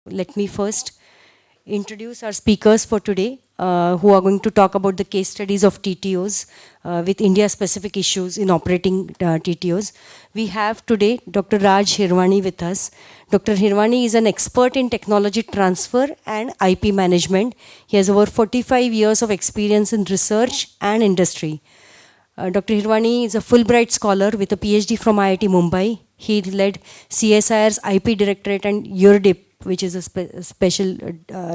Let me first introduce our speakers for today, who are going to talk about the case studies of TTOs with India-specific issues in operating TTOs. We have today Dr. Raj Hirwani with us. Dr. Hirwani is an expert in technology transfer and IP management. He has over 45 years of experience in research and industry. Dr. Hirwani is a Fulbright scholar with a PhD from IIT Mumbai. He led CSIR's IP Directorate and URDIP, which is a special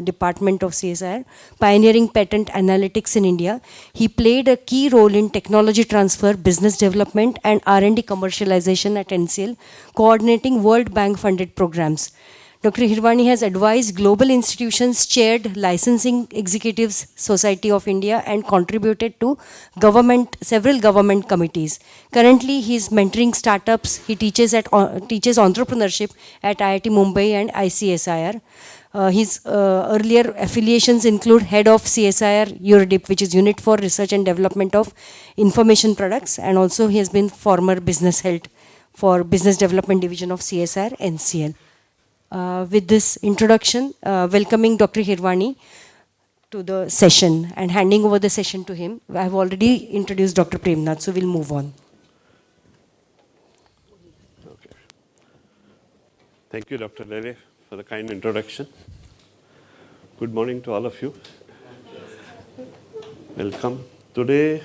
department of CSIR, pioneering patent analytics in India. He played a key role in technology transfer, business development, and R&D commercialization at NCL, coordinating World Bank-funded programs. Dr. Hirwani has advised global institutions, chaired Licensing Executives Society of India, and contributed to several government committees. Currently, he is mentoring startups. He teaches entrepreneurship at IIT Mumbai and ICSIR. His earlier affiliations include head of CSIR URDIP, which is Unit for Research and Development of Information Products, and also he has been former business head for Business Development Division of CSIR-NCL. With this introduction, welcoming Dr. Hirwani to the session and handing over the session to him. I have already introduced Dr. Premnath, so we'll move on. Okay. Thank you, Dr. Lele, for the kind introduction. Good morning to all of you. Welcome. Today,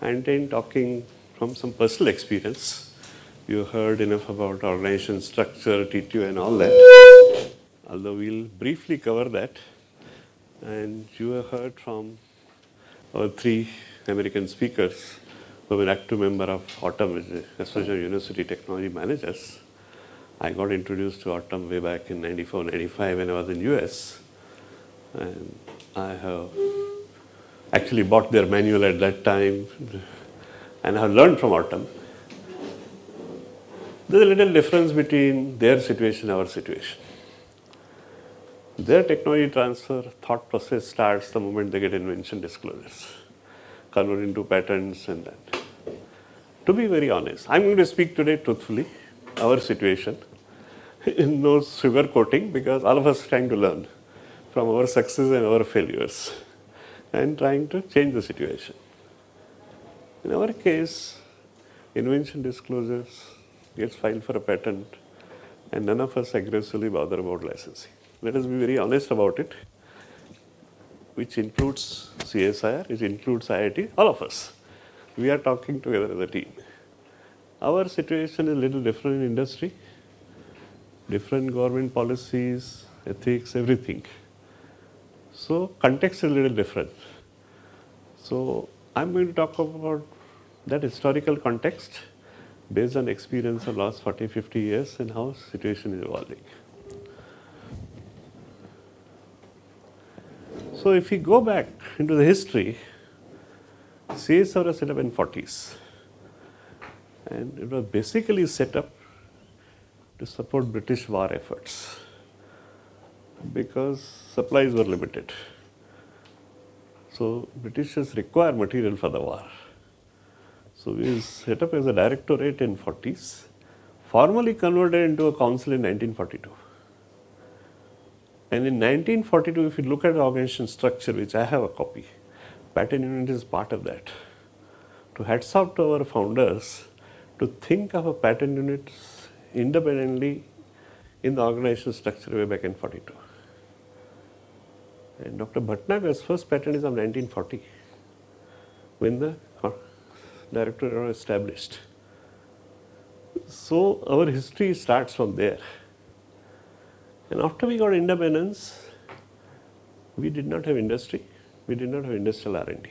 I intend talking from some personal experience. You heard enough about organization structure, TTO and all that, although we'll briefly cover that. And you have heard from our three American speakers who are an active member of Autumn, which is Association of University Technology Managers. I got introduced to Autumn way back in 94, 95 when I was in US. And I have actually bought their manual at that time and I have learned from Autumn. There's a little difference between their situation and our situation. Their technology transfer thought process starts the moment they get invention disclosures, convert into patents and that. To be very honest, I'm going to speak today truthfully, our situation, no sugarcoating, because all of us are trying to learn from our successes and our failures and trying to change the situation. In our case, invention disclosures gets filed for a patent and none of us aggressively bother about licensing. Let us be very honest about it, which includes CSIR, which includes IIT, all of us. We are talking together as a team. Our situation is a little different in industry, different government policies, ethics, everything. So context is a little different. So I'm going to talk about that historical context based on experience of last 40, 50 years and how situation is evolving. So if we go back into the history, CSIR was set up in 40s. And it was basically set up to support British war efforts because supplies were limited. So Britishers require material for the war. So we set up as a directorate in 40s, formally converted into a council in 1942. And in 1942, if you look at the organization structure, which I have a copy, patent unit is part of that. To hats off to our founders to think of a patent unit independently in the organizational structure way back in 42. And Dr. Bhatnagar's first patent is of 1940, when the directorate was established. So our history starts from there. And after we got independence, we did not have industry. We did not have industrial R&D.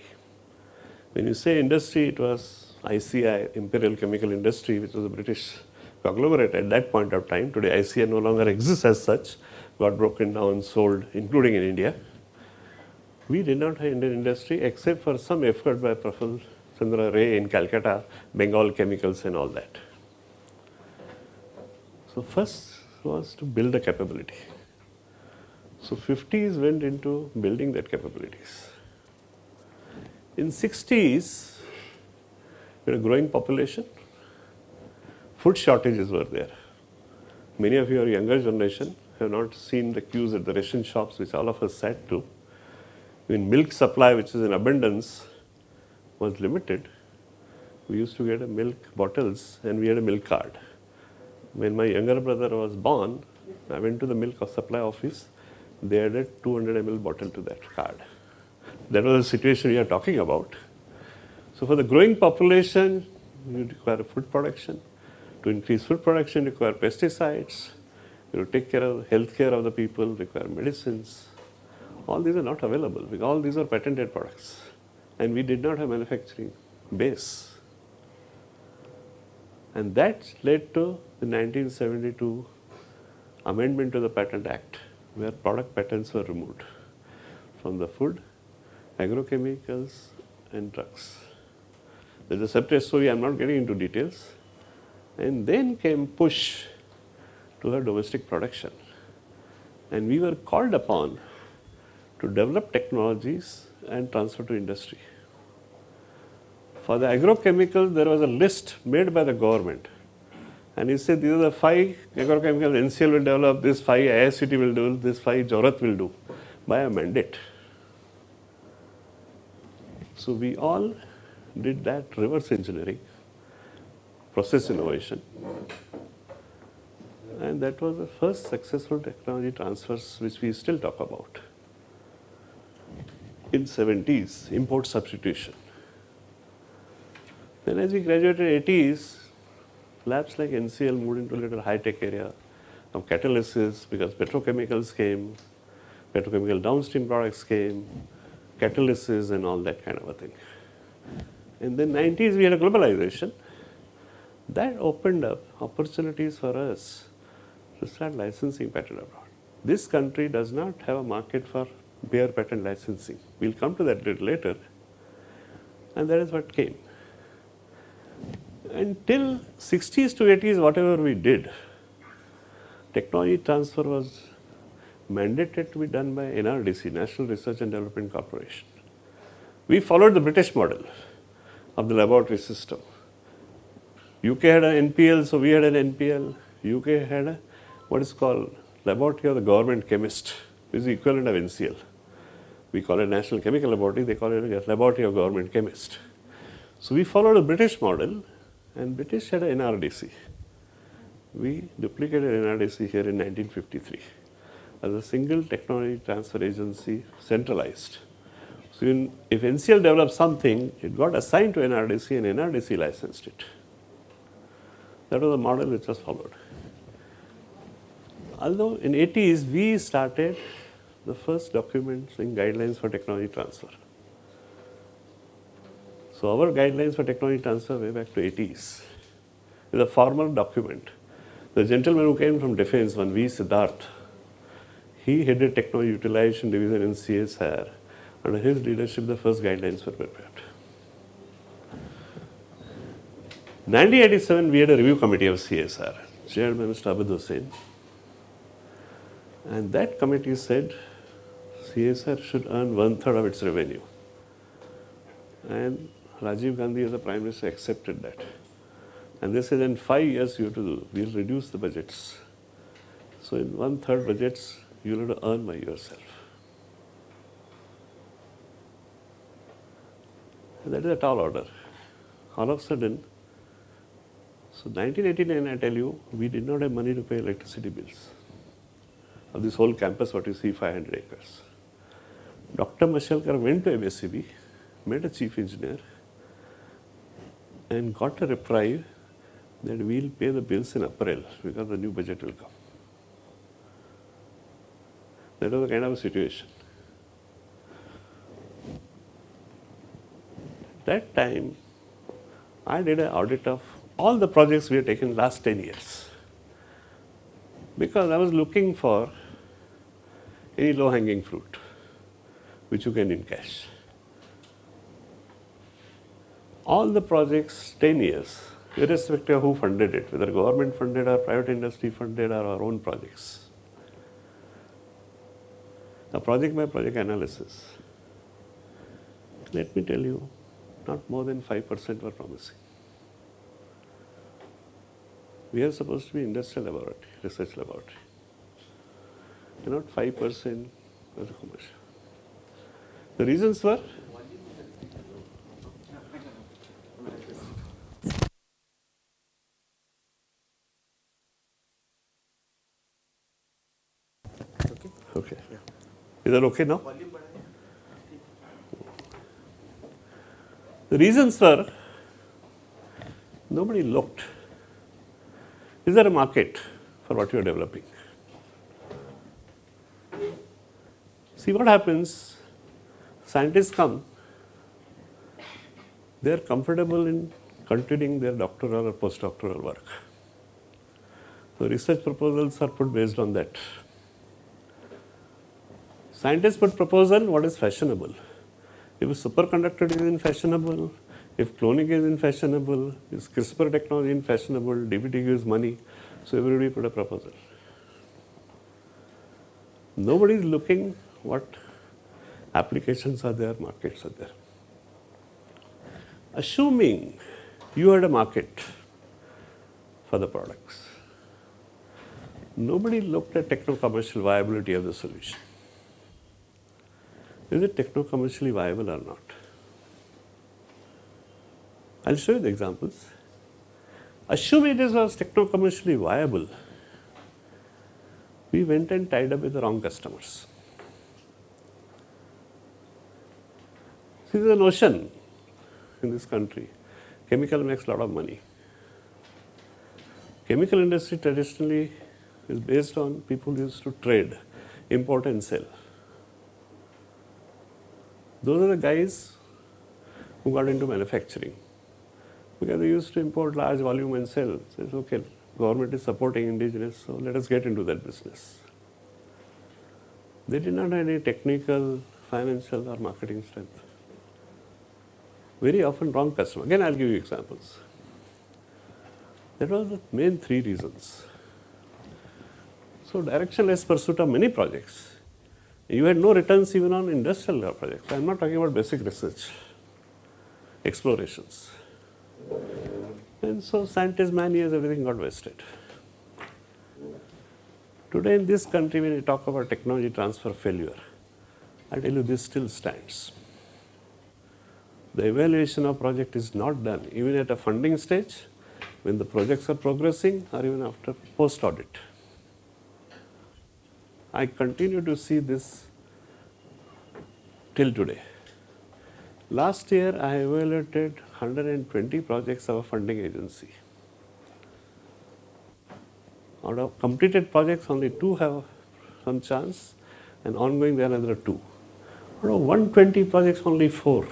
When you say industry, it was ICI, Imperial Chemical Industry, which was a British conglomerate at that point of time. Today ICI no longer exists as such, got broken down, sold, including in India. We did not have Indian industry except for some effort by Professor Chandra Ray in Calcutta, Bengal Chemicals and all that. So first was to build a capability. So 50s went into building that capabilities. In 60s, we had a growing population. Food shortages were there. Many of your younger generation have not seen the queues at the ration shops, which all of us sat through. When milk supply, which is in abundance, was limited, we used to get milk bottles and we had a milk card. When my younger brother was born, I went to the milk supply office. They added 200 ml bottle to that card. That was the situation we are talking about. So for the growing population, you require food production. To increase food production, you require pesticides. You take care of health care of the people, require medicines. All these are not available because all these are patented products. And we did not have manufacturing base. And that led to the 1972 amendment to the Patent Act, where product patents were removed from the food, agrochemicals, and drugs. There's a separate story, I'm not getting into details. And then came push to our domestic production. And we were called upon to develop technologies and transfer to industry. For the agrochemicals, there was a list made by the government. And he said, these are the 5 agrochemicals NCL will develop, this 5 IICT will do, this 5 Jorat will do, by a mandate. So we all did that reverse engineering, process innovation. And that was the first successful technology transfers which we still talk about. In 70s, import substitution. Then as we graduated 80s, labs like NCL moved into a little high-tech area of catalysis because petrochemicals came, petrochemical downstream products came, catalysis and all that kind of a thing. In the 90s, we had a globalization. That opened up opportunities for us to start licensing patent abroad. This country does not have a market for bare patent licensing. We'll come to that a little later. And that is what came. Until 60s to 80s, whatever we did, technology transfer was mandated to be done by NRDC, National Research and Development Corporation. We followed the British model of the laboratory system. UK had an NPL, so we had an NPL. UK had a, what is called Laboratory of the Government Chemist, which is the equivalent of NCL. We call it National Chemical Laboratory, they call it a Laboratory of Government Chemist. So we followed the British model, and British had an NRDC. We duplicated NRDC here in 1953 as a single technology transfer agency, centralized. So if NCL developed something, it got assigned to NRDC and NRDC licensed it. That was the model which was followed. Although in 80s, we started the first documents and guidelines for technology transfer. So our guidelines for technology transfer way back to 80s. It's a formal document. The gentleman who came from defense, one V. Siddharth, he headed technology utilization division in CSIR. Under his leadership, the first guidelines were prepared. 1987, we had a review committee of CSIR, chaired by Mr. Abid Hussain. And that committee said CSIR should earn 1/3 of its revenue. And Rajiv Gandhi as the Prime Minister accepted that. And they said in 5 years you have to do, we'll reduce the budgets. So in 1/3 budgets, you'll have to earn by yourself. And that is a tall order. All of a sudden, so 1989, I tell you, we did not have money to pay electricity bills of this whole campus, what you see, 500 acres. Dr. Mashelkar went to MSCB, met a chief engineer, and got a reprieve that we'll pay the bills in April because the new budget will come. That was the kind of a situation. That time, I did an audit of all the projects we have taken last 10 years. Because I was looking for any low-hanging fruit which you can encash. All the projects, 10 years, irrespective of who funded it, whether government funded or private industry funded or our own projects. A project by project analysis. Let me tell you, not more than 5% were promising. We are supposed to be industrial laboratory, research laboratory. not 5% as a commercial. The reasons were okay. Is that okay now? The reasons were nobody looked. Is there a market for what you are developing? See what happens, scientists come, they are comfortable in continuing their doctoral or postdoctoral work. So research proposals are put based on that. Scientists put proposal what is fashionable. If superconductor is in fashionable, if cloning is in fashionable, if CRISPR technology in fashionable, DBT gives money, so everybody put a proposal. Nobody is looking what applications are there, markets are there. Assuming you had a market for the products, nobody looked at techno-commercial viability of the solution. Is it techno-commercially viable or not? I'll show you the examples. Assuming it was techno-commercially viable, we went and tied up with the wrong customers. See, there's a notion in this country, chemical makes a lot of money. Chemical industry traditionally is based on people who used to trade, import and sell. Those are the guys who got into manufacturing because they used to import large volume and sell. So it's okay, government is supporting indigenous, so let us get into that business. They did not have any technical, financial or marketing strength. Very often wrong customer. Again, I'll give you examples. That was the main three reasons. So directionless pursuit of many projects. You had no returns even on industrial projects. I'm not talking about basic research, explorations. And so scientists, man years, everything got wasted. Today in this country, when you talk about technology transfer failure, I tell you this still stands. The evaluation of project is not done even at a funding stage, when the projects are progressing or even after post-audit. I continue to see this till today. Last year, I evaluated 120 projects of a funding agency. Out of completed projects, only 2 have some chance, and ongoing there are another 2. Out of 120 projects, only 4.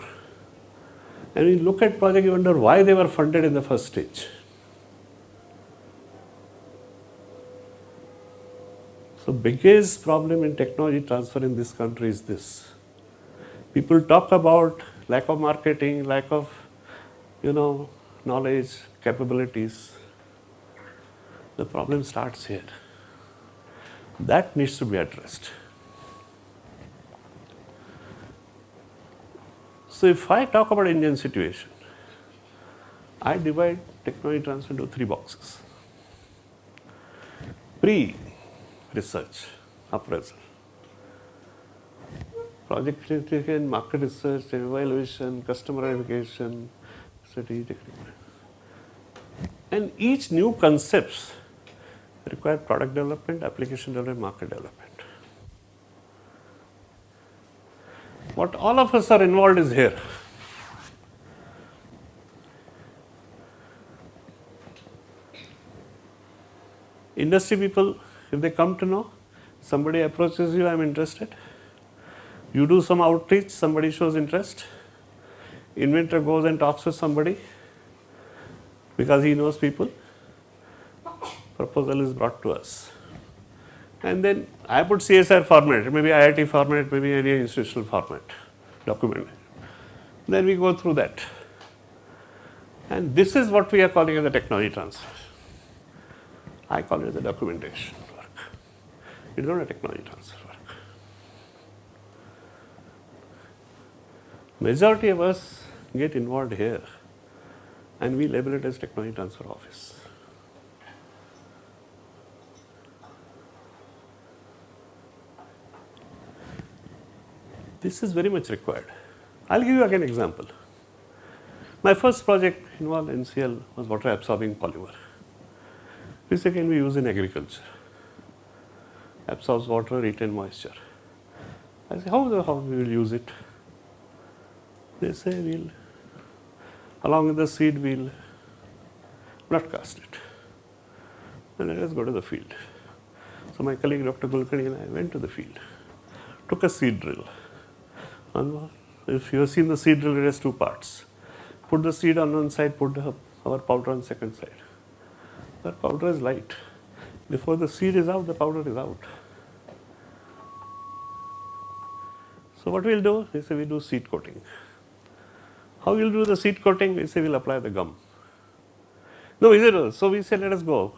And when you look at project, you wonder why they were funded in the first stage. So biggest problem in technology transfer in this country is this. People talk about lack of marketing, lack of, knowledge, capabilities. The problem starts here. That needs to be addressed. So if I talk about Indian situation, I divide technology transfer into 3 boxes. Pre-research, appraisal. Project creation, market research, evaluation, customer education, strategic. And each new concepts require product development, application development, market development. What all of us are involved is here. Industry people, if they come to know, somebody approaches you, I'm interested. You do some outreach, somebody shows interest. Inventor goes and talks with somebody because he knows people. Proposal is brought to us. And then I put CSIR format, it may be IIT format, it may be any institutional format, document. Then we go through that. And this is what we are calling as a technology transfer. I call it the documentation work. It's not a technology transfer work. Majority of us get involved here and we label it as technology transfer office. This is very much required. I'll give you again an example. My first project involved NCL was water absorbing polymer. This can be used in agriculture. Absorbs water, retain moisture. I say, how we will use it? They say, along with the seed, we'll broadcast it. And let us go to the field. So my colleague Dr. Kulkarni and I went to the field, took a seed drill. And if you have seen the seed drill, it has two parts. Put the seed on one side, put our powder on the second side. The powder is light. Before the seed is out, the powder is out. So what we'll do, we say we do seed coating. How we'll do the seed coating? We say we'll apply the gum. No, is it? So we say let us go.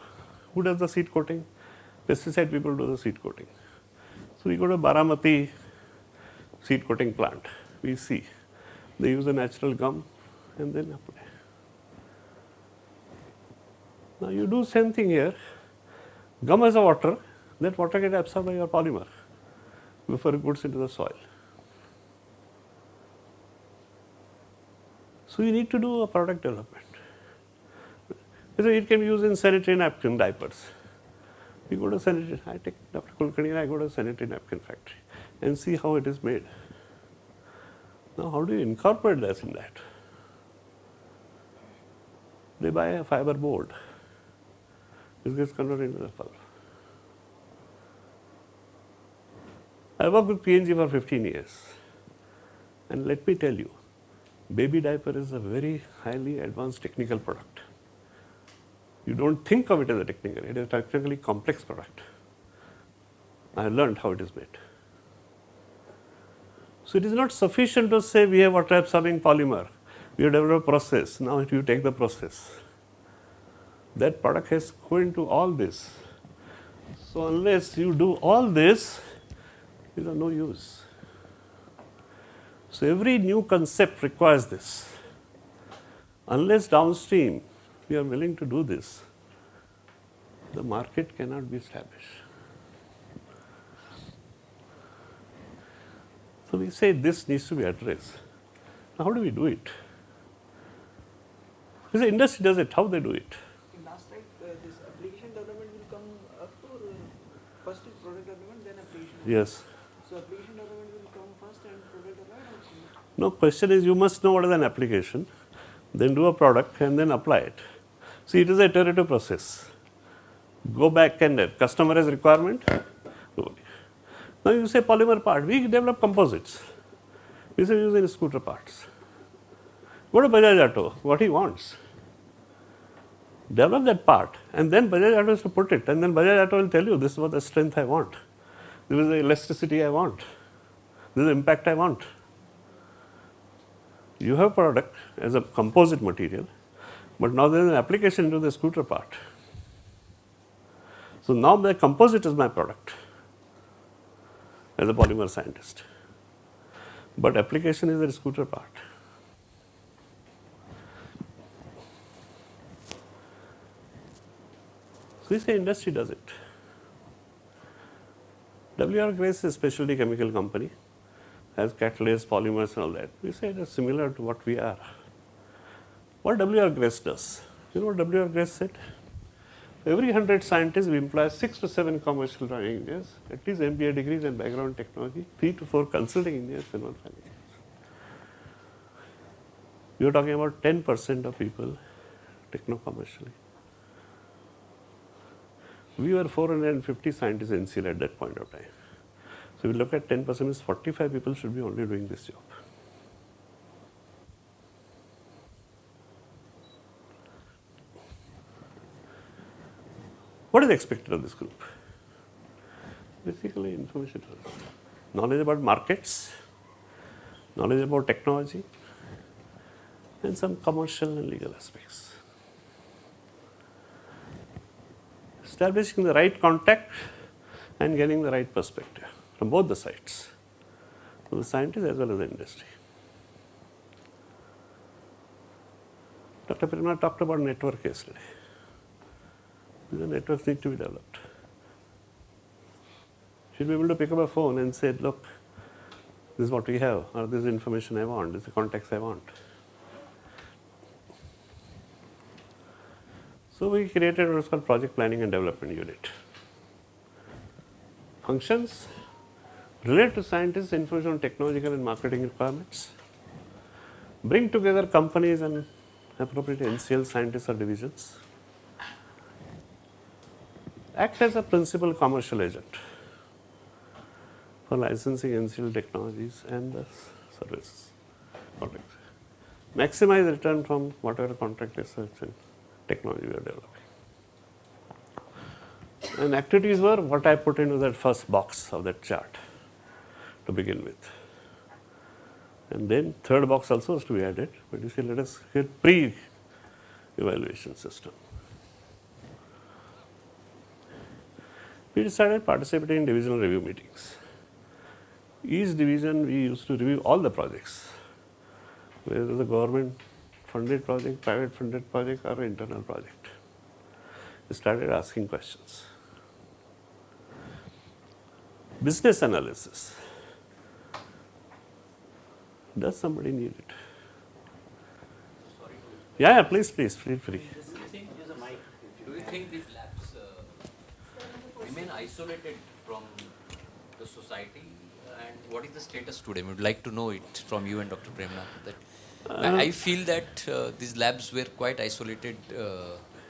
Who does the seed coating? Pesticide people do the seed coating. So we go to Baramati seed coating plant. We see they use a natural gum and then apply. Now you do same thing here. Gum as a water, that water gets absorbed by your polymer before it goes into the soil. So you need to do a product development. So it can be used in sanitary napkin diapers. We go to sanitary, I take Dr. Kulkarni and I go to a sanitary napkin factory and see how it is made. Now how do you incorporate this in that? They buy a fiber board. This gets converted into the pulp. I worked with P&G for 15 years. And let me tell you, baby diaper is a very highly advanced technical product. You don't think of it as a technical, it is a technically complex product. I learned how it is made. So it is not sufficient to say we have water absorbing polymer, we have developed a process, now you take the process. That product has to go into all this. So unless you do all this, it is of no use. So every new concept requires this. Unless downstream we are willing to do this, the market cannot be established. So we say this needs to be addressed. Now how do we do it? Because the industry does it, how they do it? In last slide, this application development will come after, first is product development, then application development. Yes. So application development will come first and product development also? No, question is you must know what is an application, then do a product and then apply it. See, it is a iterative process. Go back and customer has requirement. Now you say polymer part, we develop composites. We say using scooter parts. Go to Bajaj Auto, what he wants. Develop that part and then Bajaj Auto has to put it and then Bajaj Auto will tell you this is what the strength I want. This is the elasticity I want. This is the impact I want. You have product as a composite material, but now there is an application into the scooter part. So now the composite is my product as a polymer scientist, but application is the scooter part. So we say industry does it. W.R. Grace is a specialty chemical company, has catalysts, polymers and all that. We say it is similar to what we are. What W.R. Grace does? You know what W.R. Grace said? Every 100 scientists, we employ 6 to 7 commercial drawing engineers, at least MBA degrees and background technology, 3 to 4 consulting engineers and 1 finance engineers. We are talking about 10% of people techno-commercially. We were 450 scientists in NCL at that point of time. So we look at 10% is 45 people should be only doing this job. What is expected of this group? Basically information transfer. Knowledge about markets, knowledge about technology, and some commercial and legal aspects. Establishing the right contact and getting the right perspective from both the sides, from the scientists as well as the industry. Dr. Premnath talked about network yesterday. The networks need to be developed. You should be able to pick up a phone and say, look, This is what we have, or this is information I want, this is the context I want. So we created what's called Project Planning and Development Unit. Functions relate to scientists' information on technological and marketing requirements, bring together companies and appropriate NCL scientists or divisions, act as a principal commercial agent for licensing NCL technologies and the services. Maximize return from whatever contract research and technology we are developing. And activities were what I put into that first box of that chart to begin with. And then third box also is to be added, but you see, let us get pre-evaluation system. We decided participating in divisional review meetings. Each division we used to review all the projects, whether it was a government funded project, private funded project or internal project. We started asking questions. Business analysis. Does somebody need it? Sorry to Yeah, please, feel free. Do you think these labs remain isolated from the society? And what is the status today? We would like to know it from you and Dr. Premnath. That I feel that these labs were quite isolated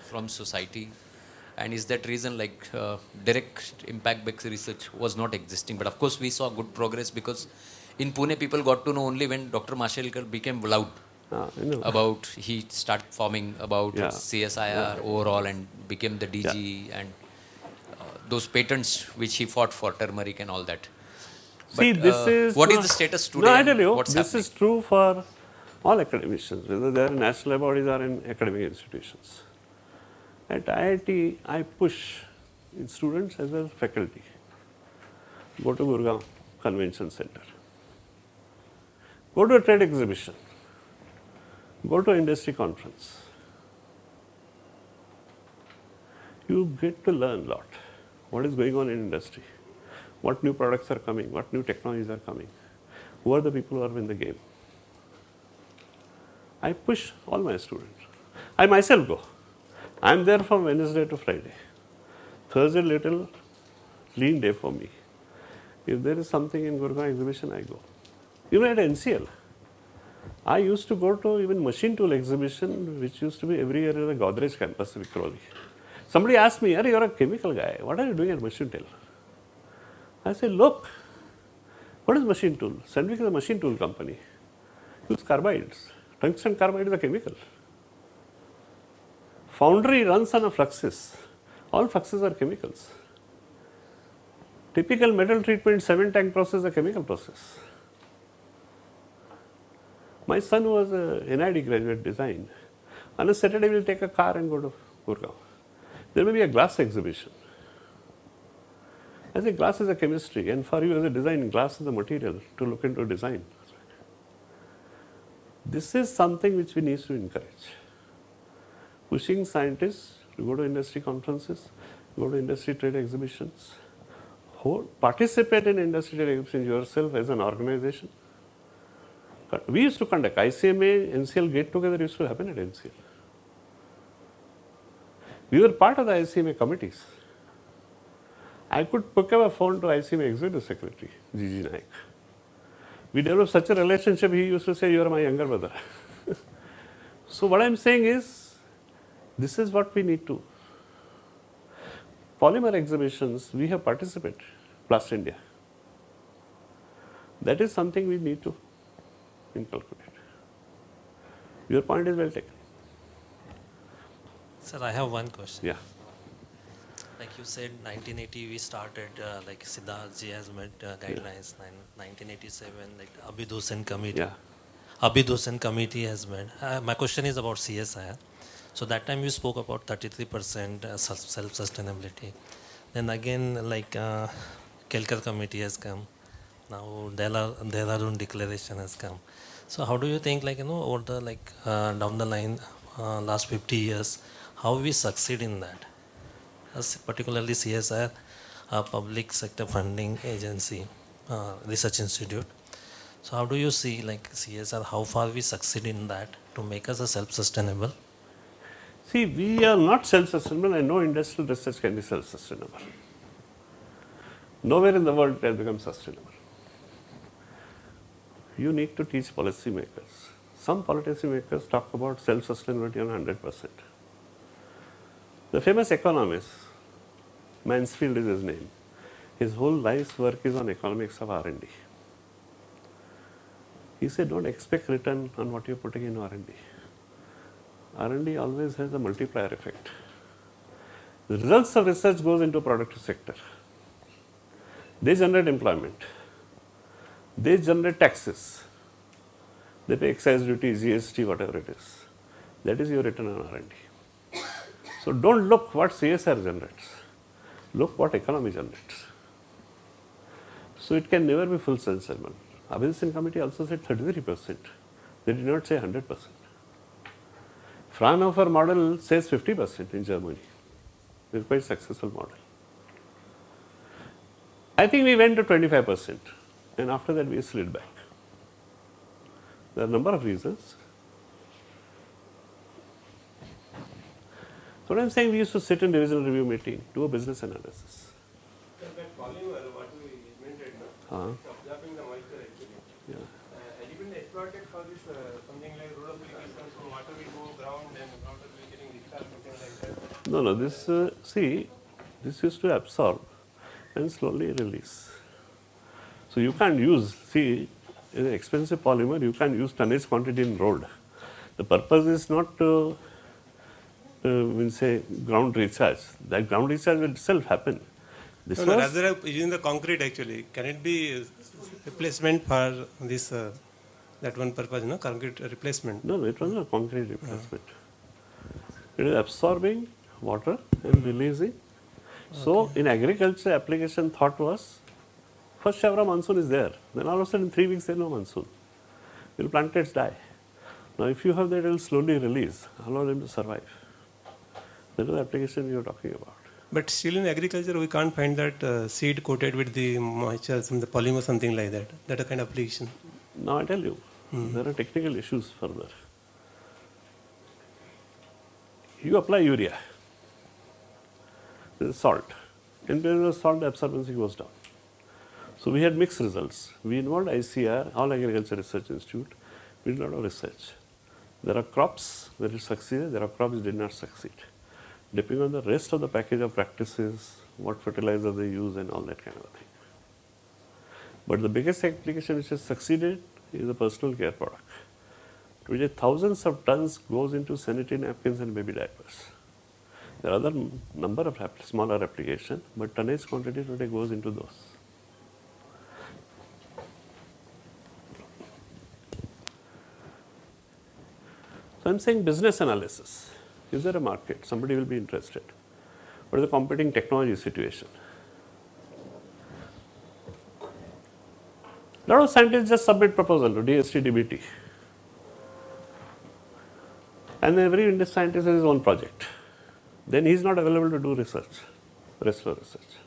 from society. And is that reason direct impact-based research was not existing? But of course, we saw good progress because in Pune, people got to know only when Dr. Mashelkar became loud about, he started forming about CSIR overall and became the DG and those patents which he fought for, turmeric and all that. See, but, this is... what is the status today? No, I tell you, what's this happening? is true for all academicians, whether they are in national bodies or in academic institutions. At IIT, I push in students as well as faculty. Go to Gurgaon Convention Center. Go to a trade exhibition. Go to industry conference. You get to learn a lot. What is going on in industry? What new products are coming? What new technologies are coming? Who are the people who are in the game? I push all my students. I myself go. I am there from Wednesday to Friday. Thursday, little lean day for me. If there is something in Gurgaon exhibition, I go. Even at NCL, I used to go to even machine tool exhibition, which used to be every year at the Godrej campus, Vikhroli. Somebody asked me, "You're a chemical guy. What are you doing at machine tool?" I said, "Look, what is machine tool? Sandvik is a machine tool company. Use carbides. Tungsten carbide is a chemical. Foundry runs on a fluxes. All fluxes are chemicals. Typical metal treatment 7-tank process is a chemical process. My son was a NID graduate design. On a Saturday, we will take a car and go to Gurgaon. There may be a glass exhibition. I say glass is a chemistry, and for you as a design, glass is a material to look into design. This is something which we need to encourage. Pushing scientists to go to industry conferences, go to industry trade exhibitions, participate in industry trade exhibitions yourself as an organization. We used to conduct ICMA, NCL get together used to happen at NCL. We were part of the ICMA committees. I could pick up a phone to ICMA Executive Secretary, G.G. Naik. We developed such a relationship, he used to say, "You are my younger brother." So what I am saying is, this is what we need to. Polymer exhibitions, we have participated, plus India. That is something we need to inculcate. Your point is well taken. Sir, I have one question. Yeah. Like you said, 1980 we started, like Siddharth ji has made guidelines. 1987, like Abhidosan committee. Yeah. Abhidosan committee has made. My question is about CSIR. So that time you spoke about 33% self-sustainability. Then again, like Kelkar committee has come. Now Dehradun declaration has come. So how do you think, like, over the down the line, last 50 years, how we succeed in that? As particularly CSIR, public sector funding agency, research institute. So how do you see like CSR, how far we succeed in that to make us a self-sustainable? See, we are not self-sustainable and no industrial research can be self-sustainable. Nowhere in the world it has become sustainable. You need to teach policymakers. Some policymakers talk about self-sustainability on 100%. The famous economist, Mansfield is his name. His whole life's work is on economics of R&D. He said, don't expect return on what you're putting in R&D. R&D always has a multiplier effect. The results of research goes into productive sector. They generate employment. They generate taxes. They pay excise duty, GST, whatever it is. That is your return on R&D. So don't look what CSR generates. Look what economy generates. So it can never be full self-sustainable. Abhinsin committee also said 33%. They did not say 100%. Fraunhofer model says 50% in Germany. It's quite a successful model. I think we went to 25% and after that we slid back. There are a number of reasons. So what I'm saying, we used to sit in divisional review meeting, do a business analysis. That polymer, what we invented, no? It's absorbing the moisture actually. Yeah. Has it been exploited for this something like rural applications, so water will go ground and ground will be getting discharged, something like that? No, this used to absorb and slowly release. So you can't use, in an expensive polymer, you can't use tonnage quantity in road. The purpose is not to, ground recharge. That ground recharge will itself happen. This No, rather using the concrete actually. Can it be replacement for this, that one purpose, no? Concrete replacement? No, it was not concrete replacement. It is absorbing water and releasing. So in agriculture, application thought was, first Shavra monsoon is there. Then all of a sudden in 3 weeks there is no monsoon. Will planters die? Now if you have that, it will slowly release, allow them to survive. That is the application you are talking about. But still in agriculture, we can't find that seed coated with the moisture, the polymer, something like that. That a kind of application. Now I tell you, there are technical issues further. You apply urea, there is salt. In there is salt, the absorbency goes down. So we had mixed results. We involved ICR, All Agriculture Research Institute. We did a lot of research. There are crops that it succeeded, there are crops that did not succeed. Depending on the rest of the package of practices, what fertilizer they use and all that kind of thing. But the biggest application which has succeeded is a personal care product. Today thousands of tons goes into sanitary napkins and baby diapers. There are other number of smaller applications, but tonnage quantity today goes into those. So I'm saying business analysis. Is there a market? Somebody will be interested. What is the competing technology situation? A lot of scientists just submit proposal to DST, DBT. And every scientist has his own project. Then he is not available to do research, rest of research.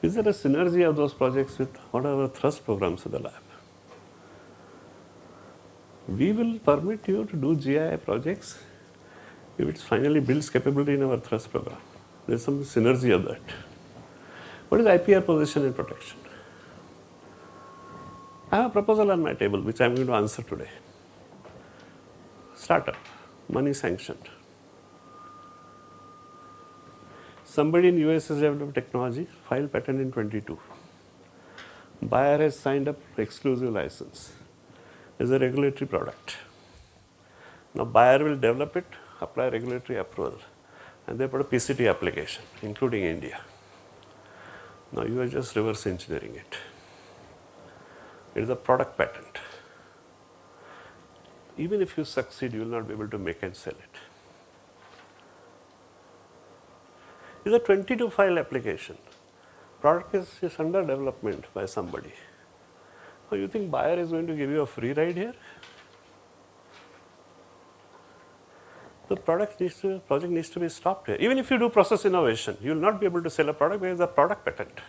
Is there a synergy of those projects with whatever thrust programs of the lab? We will permit you to do GI projects if it finally builds capability in our thrust program. There is some synergy of that. What is IPR position and protection? I have a proposal on my table which I am going to answer today. Startup, money sanctioned. Somebody in US has developed technology, filed patent in 22. Buyer has signed up exclusive license. Is a regulatory product. Now buyer will develop it, apply regulatory approval, and they put a PCT application, including India. Now you are just reverse engineering it. It is a product patent. Even if you succeed, you will not be able to make and sell it. It is a 22 file application. Product is under development by somebody. So you think buyer is going to give you a free ride here? The project needs to be stopped here. Even if you do process innovation, you will not be able to sell a product because it's a product patent.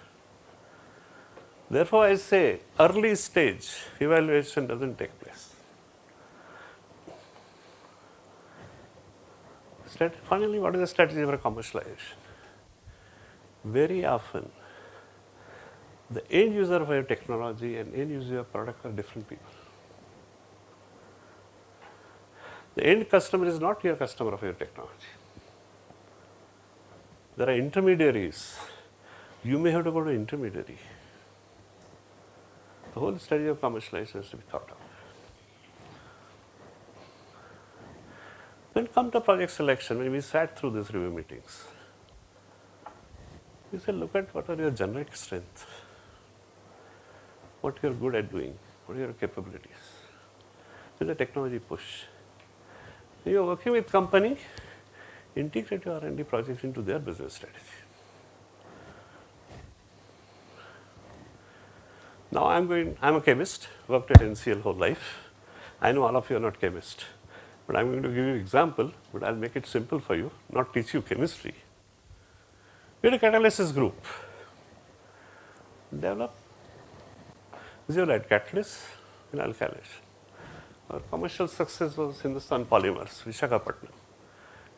Therefore, I say early stage evaluation doesn't take place. Finally, what is the strategy for commercialization? Very often, the end user of your technology and end user of your product are different people. The end customer is not your customer of your technology. There are intermediaries. You may have to go to intermediary. The whole strategy of commercialization has to be thought of. When it comes to project selection, when we sat through these review meetings, we said, look at what are your generic strengths, what you are good at doing, what are your capabilities. With a technology push. You are working with company, integrate your R&D projects into their business strategy. Now I'm a chemist, worked at NCL whole life. I know all of you are not chemists, but I'm going to give you an example, but I'll make it simple for you, not teach you chemistry. We had a catalysis group. Develop zeolite catalyst in alkylation. Our commercial success was Hindustan Polymers, Visakhapatnam,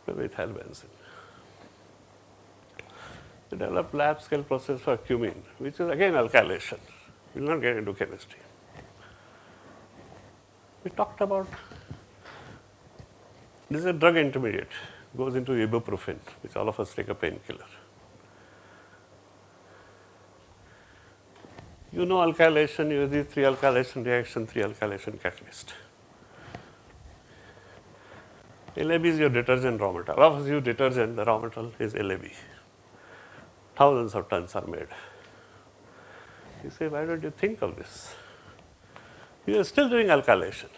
with benzene. We developed lab scale process for cumene, which is again alkylation. We will not get into chemistry. We talked about this is a drug intermediate, goes into ibuprofen, which all of us take a painkiller. You know alkylation, you use 3 alkylation reaction, 3 alkylation catalyst. LAB is your detergent raw material. Of you detergent, the raw material is LAB. Thousands of tons are made. You say, why don't you think of this? You are still doing alkylation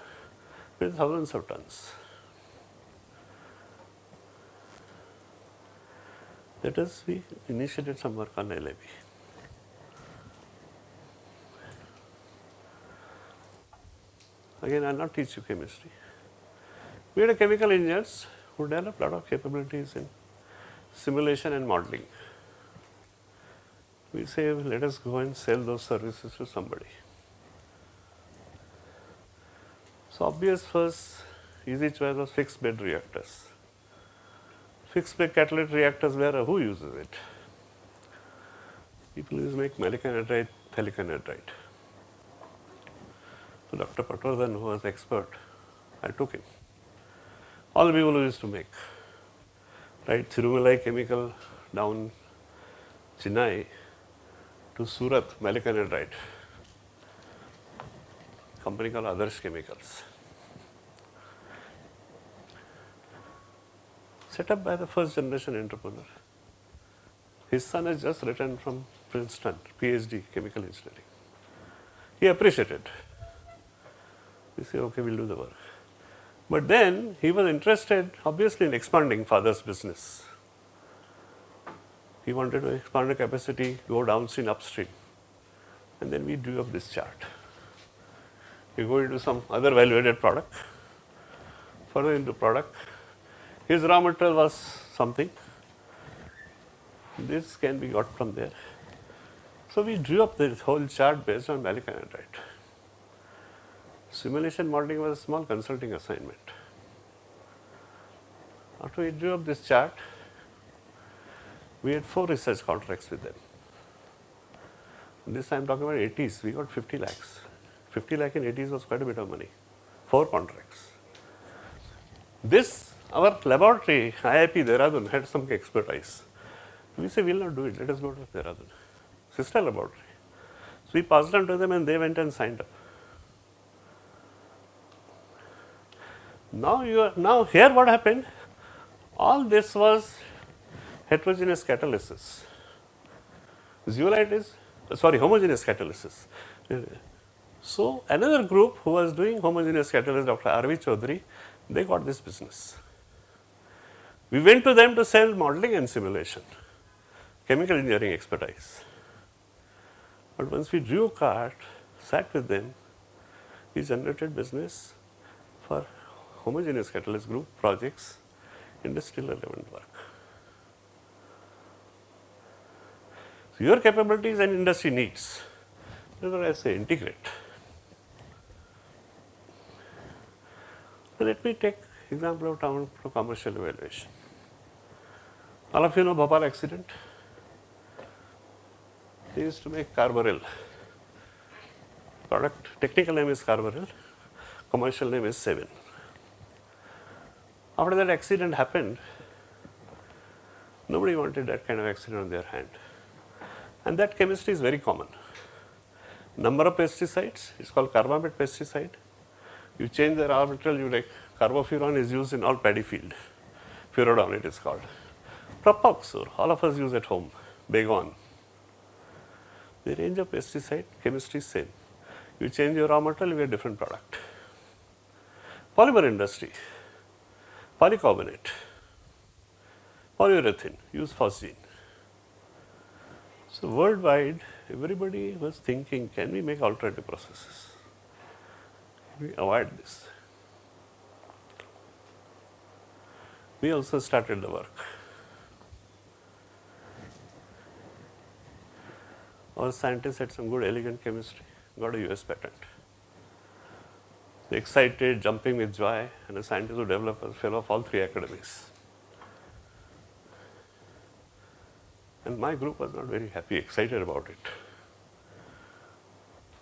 with thousands of tons. That is, we initiated some work on LAB. Again, I will not teach you chemistry. We had a chemical engineers who developed a lot of capabilities in simulation and modeling. We say, let us go and sell those services to somebody. So obvious first easy choice was fixed bed reactors. Fixed bed catalytic reactors, who uses it? People use make maleic anhydride, phthalic anhydride. So Dr. Patwardhan, who was expert, I took him. All the people who used to make, right? Thirumalai chemical down Chennai to Surat, maleic anhydride. Company called Adarsh Chemicals. Set up by the first generation entrepreneur. His son has just returned from Princeton, PhD, chemical engineering. He appreciated. We say, okay, we'll do the work. But then he was interested, obviously, in expanding father's business. He wanted to expand the capacity, go downstream, upstream. And then we drew up this chart. We go into some other value-added product, further into product. His raw material was something. This can be got from there. So we drew up this whole chart based on maleic anhydride. Simulation modeling was a small consulting assignment. After we drew up this chart, we had 4 research contracts with them. This I am talking about 80s, we got 50 lakhs. 50 lakh in 80s was quite a bit of money. 4 contracts. This, our laboratory, IIP Dehradun, had some expertise. We say, we will not do it, let us go to Dehradun. Sister laboratory. So we passed on to them and they went and signed up. Now here what happened? All this was heterogeneous catalysis. Zeolite is, homogeneous catalysis. So another group who was doing homogeneous catalysis, Dr. R.V. Chaudhary, they got this business. We went to them to sell modeling and simulation, chemical engineering expertise. But once we drew a chart, sat with them, we generated business for homogeneous catalyst group projects, industrial relevant work. So your capabilities and industry needs. Whenever I say integrate, let me take example of town for commercial evaluation. All of you know Bhopal accident. They used to make carbaryl. Product technical name is carbaryl, commercial name is 7. After that accident happened, nobody wanted that kind of accident on their hand. And that chemistry is very common. Number of pesticides, it's called carbamate pesticide. You change the orbital, you like carbofuran is used in all paddy field. Furodon it is called. Propoxur, all of us use at home. Baygon. The range of pesticide, chemistry is same. You change your raw material, you get different product. Polymer industry, polycarbonate, polyurethane, use phosgene. So worldwide, everybody was thinking, can we make alternative processes? Can we avoid this? We also started the work. Our scientists had some good elegant chemistry, got a US patent. They excited, jumping with joy, and a scientist who developed a fellow of all 3 academies. And my group was not very happy, excited about it.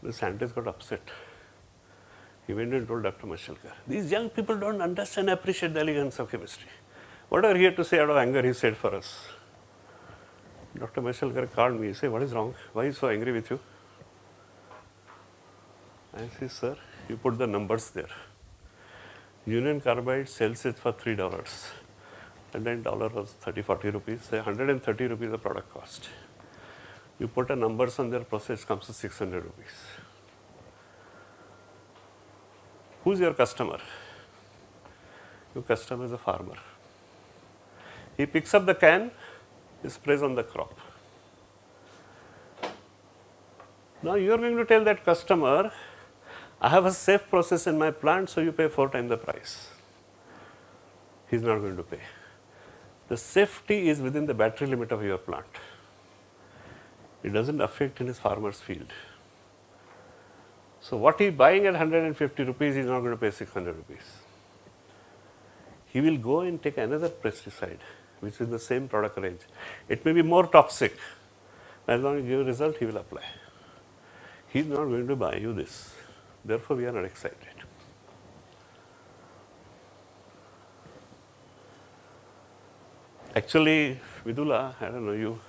The scientist got upset. He went and told Dr. Mashalkar, these young people don't understand and appreciate the elegance of chemistry. Whatever he had to say out of anger, he said for us. Dr. Mashalkar called me, he said, what is wrong? Why is he so angry with you? I said, sir, you put the numbers there. Union Carbide sells it for $3. And then dollar was 30, 40 rupees, say 130 rupees the product cost. You put a numbers on their process, comes to 600 rupees. Who's your customer? Your customer is a farmer. He picks up the can, he sprays on the crop. Now you are going to tell that customer, I have a safe process in my plant, so you pay 4 times the price. He is not going to pay. The safety is within the battery limit of your plant. It doesn't affect in his farmer's field. So what he is buying at 150 rupees, he is not going to pay 600 rupees. He will go and take another pesticide, which is the same product range. It may be more toxic. As long as you give a result, he will apply. He is not going to buy you this. Therefore, we are not excited. Actually, Vidula, I don't know you,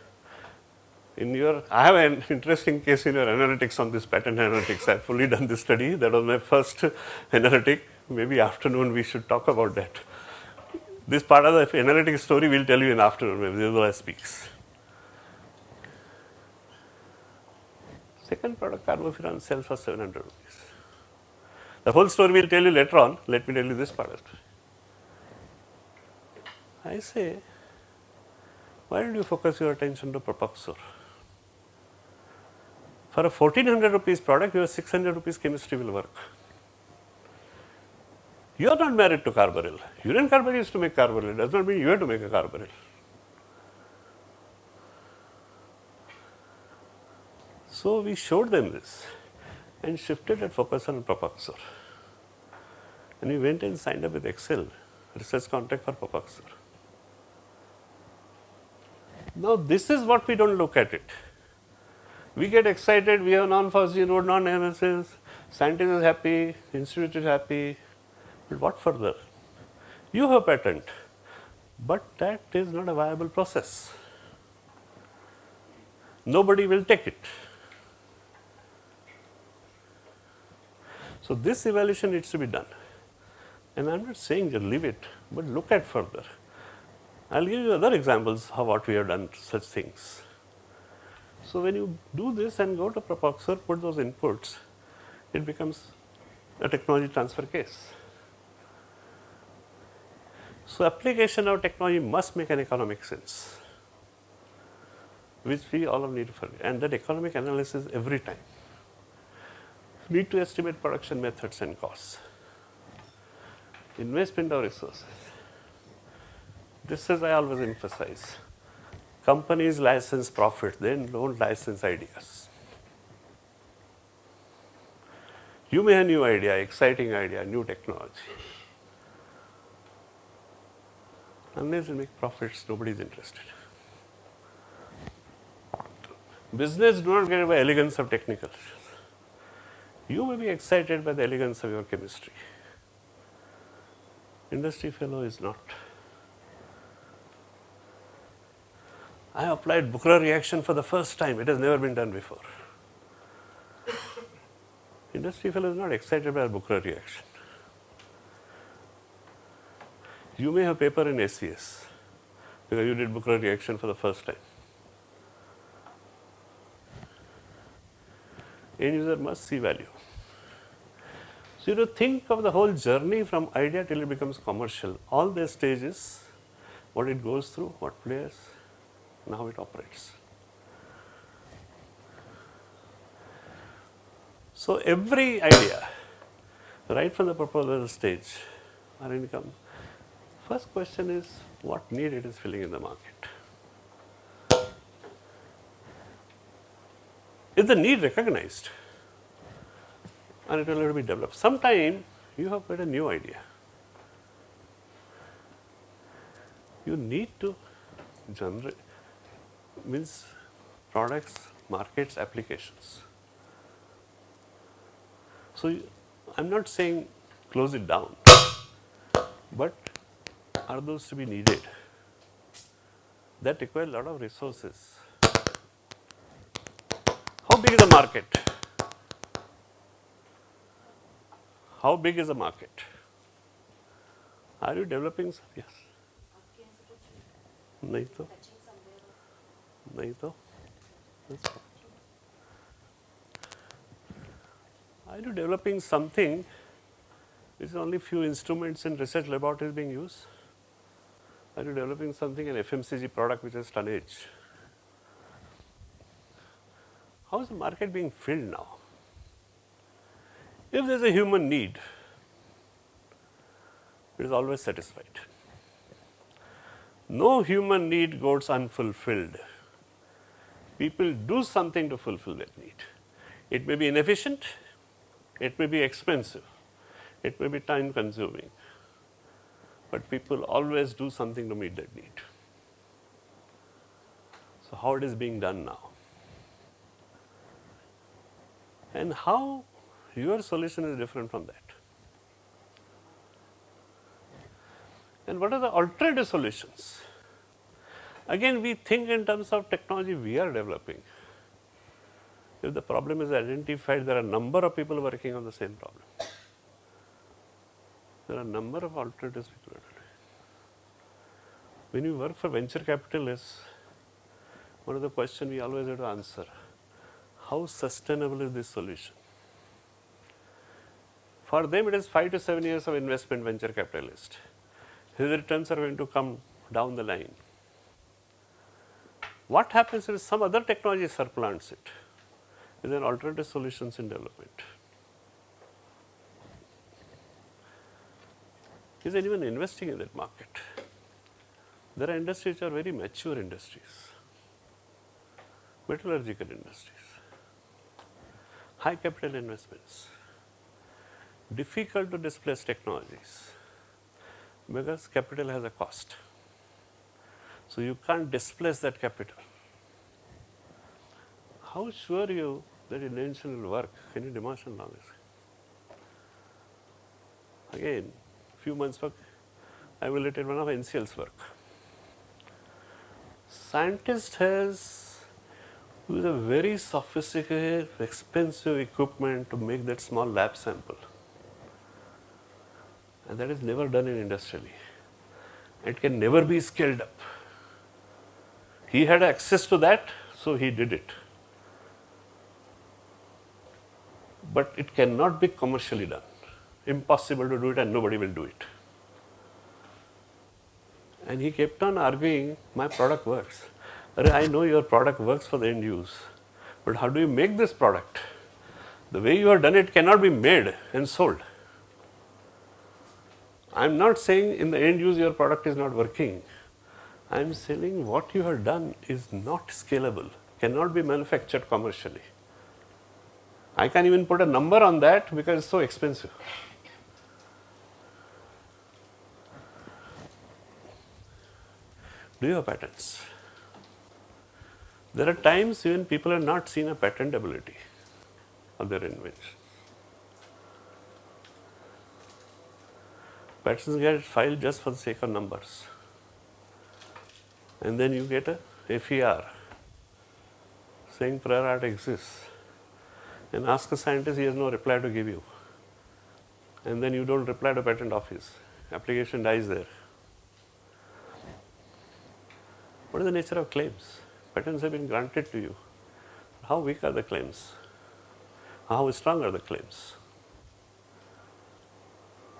I have an interesting case in your analytics on this patent analytics. I have fully done this study. That was my first analytic. Maybe afternoon we should talk about that. This part of the analytic story we'll tell you in afternoon when Vidula speaks. Second product, carbofuran, sells for 700 rupees. The whole story we'll tell you later on. Let me tell you this part of it. I say, why don't you focus your attention to Propoxur? For a 1400 rupees product, your 600 rupees chemistry will work. You are not married to carbaryl. Union Carbide used to make carbaryl. It does not mean you have to make a carbaryl. So we showed them this and shifted that focus on Propoxur. And we went and signed up with Excel, research contract for Propoxur. Now this is what we don't look at it. We get excited, we have non-phosgene road, non-MSS, scientist is happy, institute is happy, but what further? You have patent, but that is not a viable process. Nobody will take it. So this evaluation needs to be done. And I am not saying just leave it, but look at further. I will give you other examples of what we have done such things. So when you do this and go to Propoxur, put those inputs, it becomes a technology transfer case. So application of technology must make an economic sense, which we all need to forget. And that economic analysis every time. You need to estimate production methods and costs. Investment of resources. This is I always emphasize. Companies license profit, they don't license ideas. You may have a new idea, exciting idea, new technology. Unless you make profits, nobody is interested. Business do not get it by elegance of technicals. You may be excited by the elegance of your chemistry. Industry fellow is not. I applied Buchra reaction for the first time. It has never been done before. Industry fellow is not excited by Buchra reaction. You may have paper in SCS because you did Buchra reaction for the first time. End user must see value. So you have to think of the whole journey from idea till it becomes commercial. All the stages, what it goes through, what players, and how it operates. So every idea, right from the proposal stage, or income, first question is what need it is filling in the market. Is the need recognized? And it will have to be developed. Sometime you have got a new idea. You need to generate, means products, markets, applications. So I'm not saying close it down, but are those to be needed? That require a lot of resources. How big is the market? How big is the market? Are you developing? Yes. नहीं तो नहीं तो are you developing something which is only few instruments in research laboratories being used? Are you developing something, an FMCG product which has tonnage? How is the market being filled now? If there is a human need, it is always satisfied. No human need goes unfulfilled. People do something to fulfill that need. It may be inefficient, it may be expensive, it may be time consuming, but people always do something to meet that need. So how it is being done now? And how your solution is different from that? And what are the alternative solutions? Again, we think in terms of technology we are developing. If the problem is identified, there are a number of people working on the same problem. There are a number of alternatives people are doing. When you work for venture capitalists, one of the questions we always have to answer, how sustainable is this solution? For them, it is 5 to 7 years of investment, venture capitalist. His returns are going to come down the line. What happens if some other technology supplants it? Is there alternative solutions in development? Is anyone investing in that market? There are industries which are very mature industries, metallurgical industries, high capital investments, difficult to displace technologies because capital has a cost. So you can't displace that capital. How sure are you that invention will work? Can you demonstrate knowledge? Again, few months back, I related one of NCL's work. Scientist has used a very sophisticated, expensive equipment to make that small lab sample. And that is never done in industrially. It can never be scaled up. He had access to that, so he did it. But it cannot be commercially done. Impossible to do it and nobody will do it. And he kept on arguing, my product works. I know your product works for the end use, but how do you make this product? The way you have done it cannot be made and sold. I am not saying in the end use your product is not working. I am saying what you have done is not scalable, cannot be manufactured commercially. I can't even put a number on that because it's so expensive. Do you have patents? There are times when people have not seen a patentability of their invention. Patents get filed just for the sake of numbers. And then you get a FER saying prior art exists. And ask a scientist, he has no reply to give you. And then you don't reply to patent office. Application dies there. What is the nature of claims? Patents have been granted to you. How weak are the claims? How strong are the claims?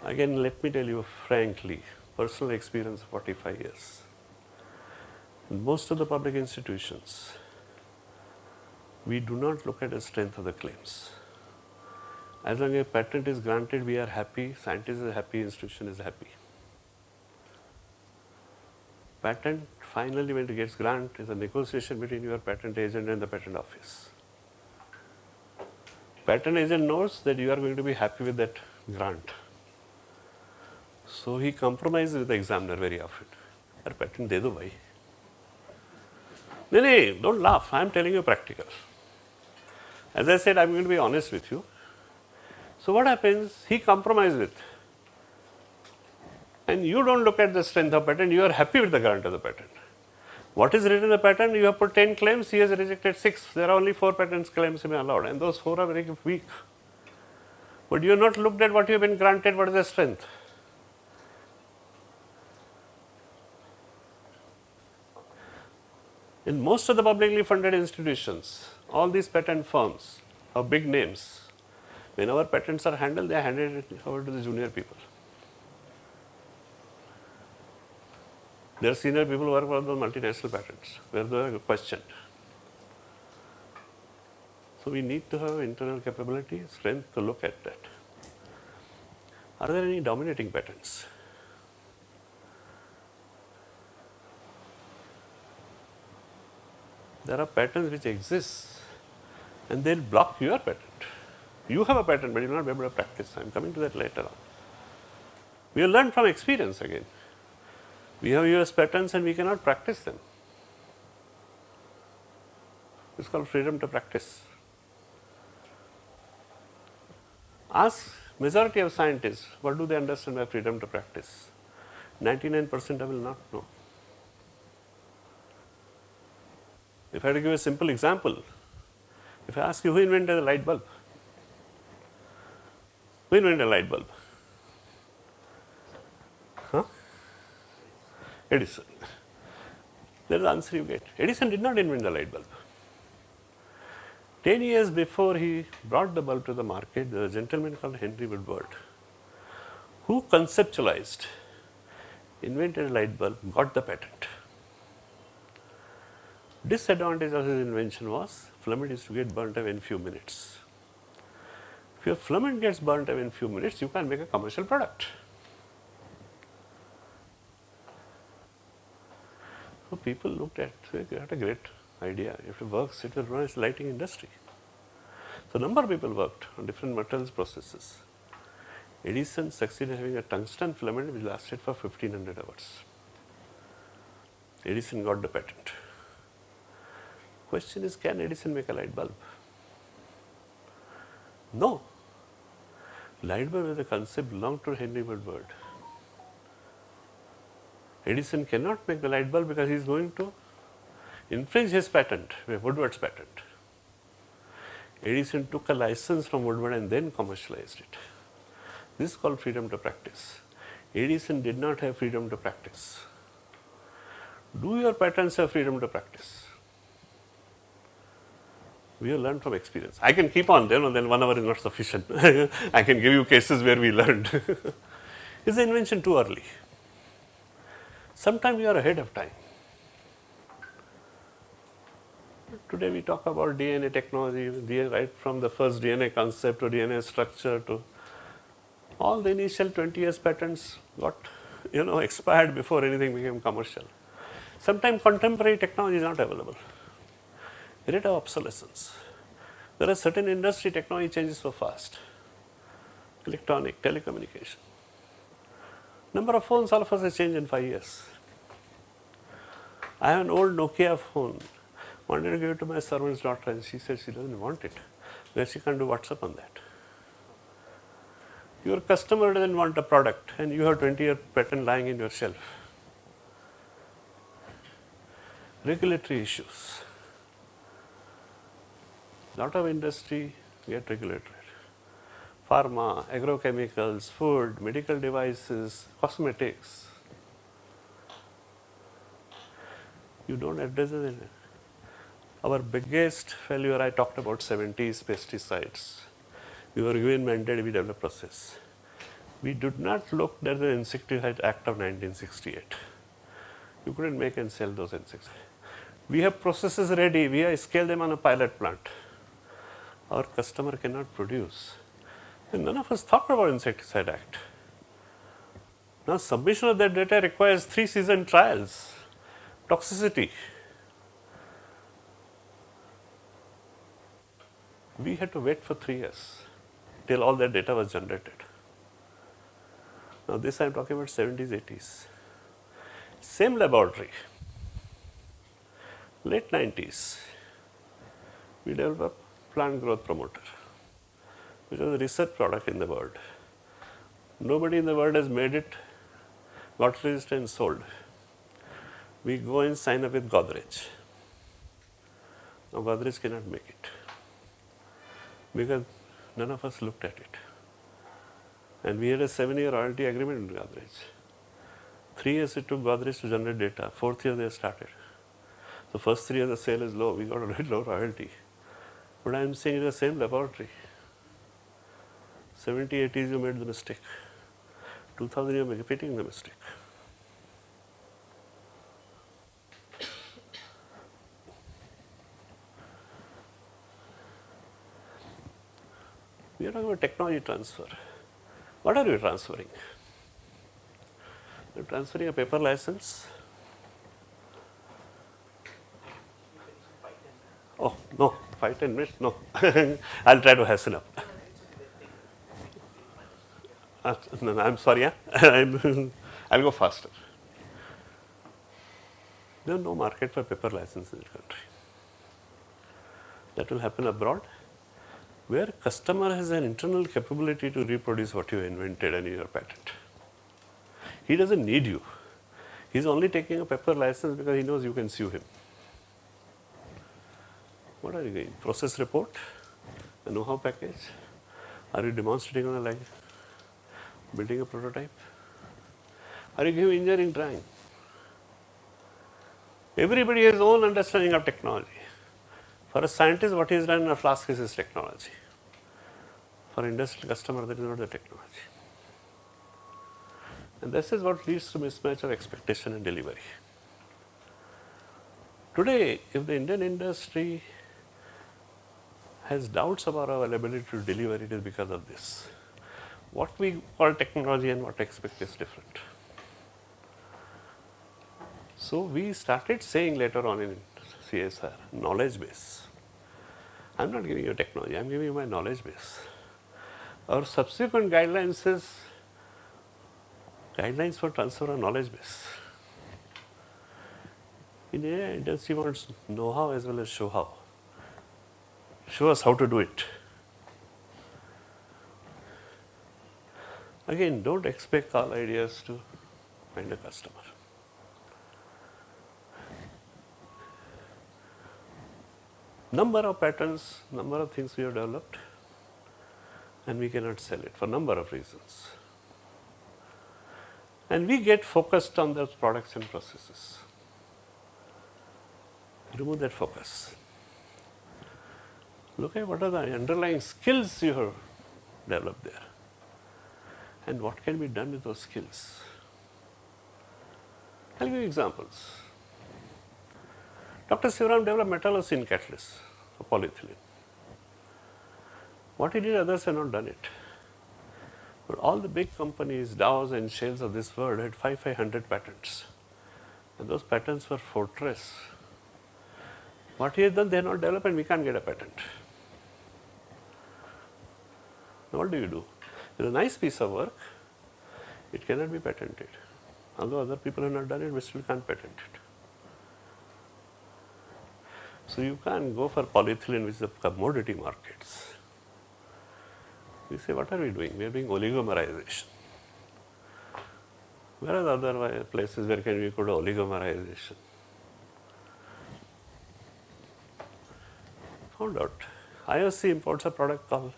Again, let me tell you frankly, personal experience of 45 years. In most of the public institutions, we do not look at the strength of the claims. As long as a patent is granted, we are happy, scientist is happy, institution is happy. Patent, finally when it gets granted, is a negotiation between your patent agent and the patent office. Patent agent knows that you are going to be happy with that grant. So he compromises with the examiner very often. Yaar patent de do bhai. No, don't laugh. I am telling you practical. As I said, I am going to be honest with you. So what happens? He compromises with. And you don't look at the strength of patent, you are happy with the grant of the patent. What is written in the patent? You have put 10 claims, he has rejected 6. There are only 4 patents claims to be allowed, and those 4 are very weak. But you have not looked at what you have been granted, what is the strength. In most of the publicly funded institutions, all these patent firms are big names. When our patents are handled, they are handed over to the junior people. Their senior people work for the multinational patents, where they are questioned. So we need to have internal capability, strength to look at that. Are there any dominating patents? There are patents which exist and they'll block your patent. You have a patent, but you will not be able to practice. I am coming to that later on. We have learned from experience again. We have US patents and we cannot practice them. It's called freedom to practice. Ask majority of scientists, what do they understand by freedom to practice? 99% I will not know. If I had to give a simple example, if I ask you who invented the light bulb? Who invented a light bulb? Huh? Edison. That is the answer you get. Edison did not invent the light bulb. 10 years before he brought the bulb to the market, there was a gentleman called Henry Woodward, who conceptualized, invented a light bulb, got the patent. Disadvantage of his invention was filament used to get burnt away in few minutes. If your filament gets burnt away in few minutes, you can't make a commercial product. So people looked at, they got a great idea. If it works, it will run as lighting industry. So a number of people worked on different materials processes. Edison succeeded having a tungsten filament which lasted for 1500 hours. Edison got the patent. Question is, can Edison make a light bulb? No. Light bulb as a concept belonged to Henry Woodward. Edison cannot make the light bulb because he is going to infringe his patent, Woodward's patent. Edison took a license from Woodward and then commercialized it. This is called freedom to practice. Edison did not have freedom to practice. Do your patents have freedom to practice? We have learned from experience. I can keep on, then 1 hour is not sufficient. I can give you cases where we learned. Is the invention too early? Sometimes you are ahead of time. Today we talk about DNA technology, right from the first DNA concept to DNA structure to all the initial 20 years patents got expired before anything became commercial. Sometimes contemporary technology is not available. Rate of obsolescence. Whereas certain industry technology changes so fast. Electronic, telecommunication. Number of phones all of us has changed in 5 years. I have an old Nokia phone. Wanted to give it to my servant's daughter and she said she doesn't want it. Because she can't do WhatsApp on that. Your customer doesn't want a product and you have 20-year patent lying in your shelf. Regulatory issues. Lot of industry get regulated. Pharma, agrochemicals, food, medical devices, cosmetics. You don't address it. Our biggest failure, I talked about 70s pesticides. We were given mandate, we developed process. We did not look at the Insecticide Act of 1968. You couldn't make and sell those insecticides. We have processes ready, we have scaled them on a pilot plant. Our customer cannot produce. And none of us thought about Insecticide Act. Now submission of that data requires 3 season trials, toxicity. We had to wait for 3 years till all that data was generated. Now this I am talking about 70s, 80s. Same laboratory, late 90s, we developed a plant growth promoter, which was a research product in the world. Nobody in the world has made it, got registered and sold. We go and sign up with Godrej. Now Godrej cannot make it because none of us looked at it. And we had a 7-year royalty agreement with Godrej. 3 years it took Godrej to generate data. 4th year they started. So first 3 years the sale is low. We got a very low royalty. But I am saying it's the same laboratory. 70s, 80s you made the mistake. 2000 you are repeating the mistake. We are talking about technology transfer. What are you transferring? You are transferring a paper license. Oh, no, 5-10 minutes? No. I'll try to hasten up. No, I'm sorry, yeah? I'll go faster. There is no market for paper license in the country. That will happen abroad, where customer has an internal capability to reproduce what you invented and your patent. He doesn't need you. He's only taking a paper license because he knows you can sue him. What are you doing? Process report? A know-how package? Are you demonstrating on a line? Building a prototype? Are you giving engineering drawing? Everybody has his own understanding of technology. For a scientist, what he has done in a flask is his technology. For industrial customer, that is not the technology. And this is what leads to mismatch of expectation and delivery. Today, if the Indian industry has doubts about our ability to deliver, it is because of this. What we call technology and what we expect is different. So we started saying later on in CSIR, knowledge base. I'm not giving you technology, I'm giving you my knowledge base. Our subsequent guidelines is guidelines for transfer of knowledge base. In AI, industry wants know-how as well as show-how. Show us how to do it. Again, don't expect all ideas to find a customer. Number of patents, number of things we have developed, and we cannot sell it for number of reasons. And we get focused on those products and processes. Remove that focus. Look at what are the underlying skills you have developed there, and what can be done with those skills. I'll give you examples. Dr. Sivaram developed metallocene catalyst for polyethylene. What he did, others have not done it. But all the big companies, Dows and Shells of this world had 500 patents. And those patents were fortress. What he has done, they have not developed and we can't get a patent. What do you do? It's a nice piece of work. It cannot be patented. Although other people have not done it, we still can't patent it. So you can't go for polyethylene, which is a commodity markets. We say, what are we doing? We are doing oligomerization. Whereas other places where can we go to oligomerization? Found out. IOC imports a product called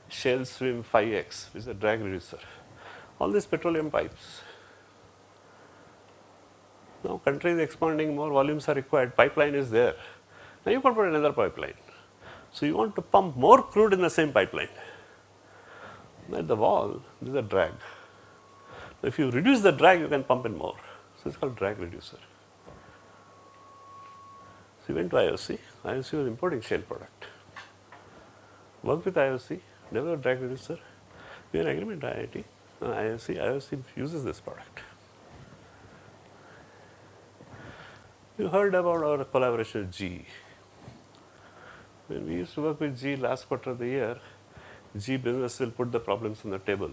Shell Swim 5X, which is a drag reducer. All these petroleum pipes. Now country is expanding, more volumes are required, pipeline is there. Now you can put another pipeline. So you want to pump more crude in the same pipeline. At the wall, there is a drag. If you reduce the drag, you can pump in more. So it's called drag reducer. So we went to IOC. IOC was importing shale product. Worked with IOC, developed drag reducer. We had an agreement with IIT, IOC. IOC uses this product. You heard about our collaboration with GE. When we used to work with GE last quarter of the year, GE business will put the problems on the table.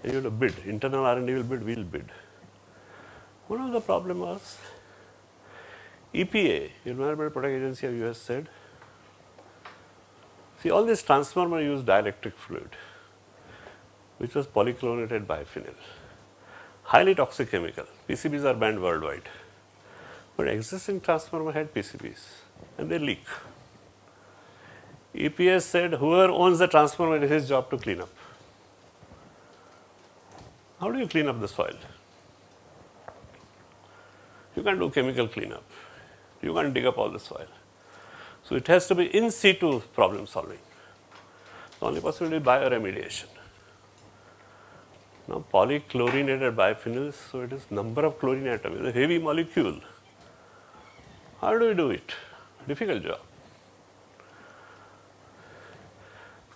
And you have to bid. Internal R&D will bid, we will bid. One of the problem was EPA, Environmental Protection Agency of US said, see, all these transformers use dielectric fluid, which was polychlorinated biphenyl. Highly toxic chemical. PCBs are banned worldwide. But existing transformer had PCBs and they leak. EPA said, whoever owns the transformer, it is his job to clean up. How do you clean up the soil? You can't do chemical cleanup. You can't dig up all the soil. So it has to be in situ problem solving. The only possibility is bioremediation. Now polychlorinated biphenyls, so it is number of chlorine atoms, it's a heavy molecule. How do we do it? Difficult job.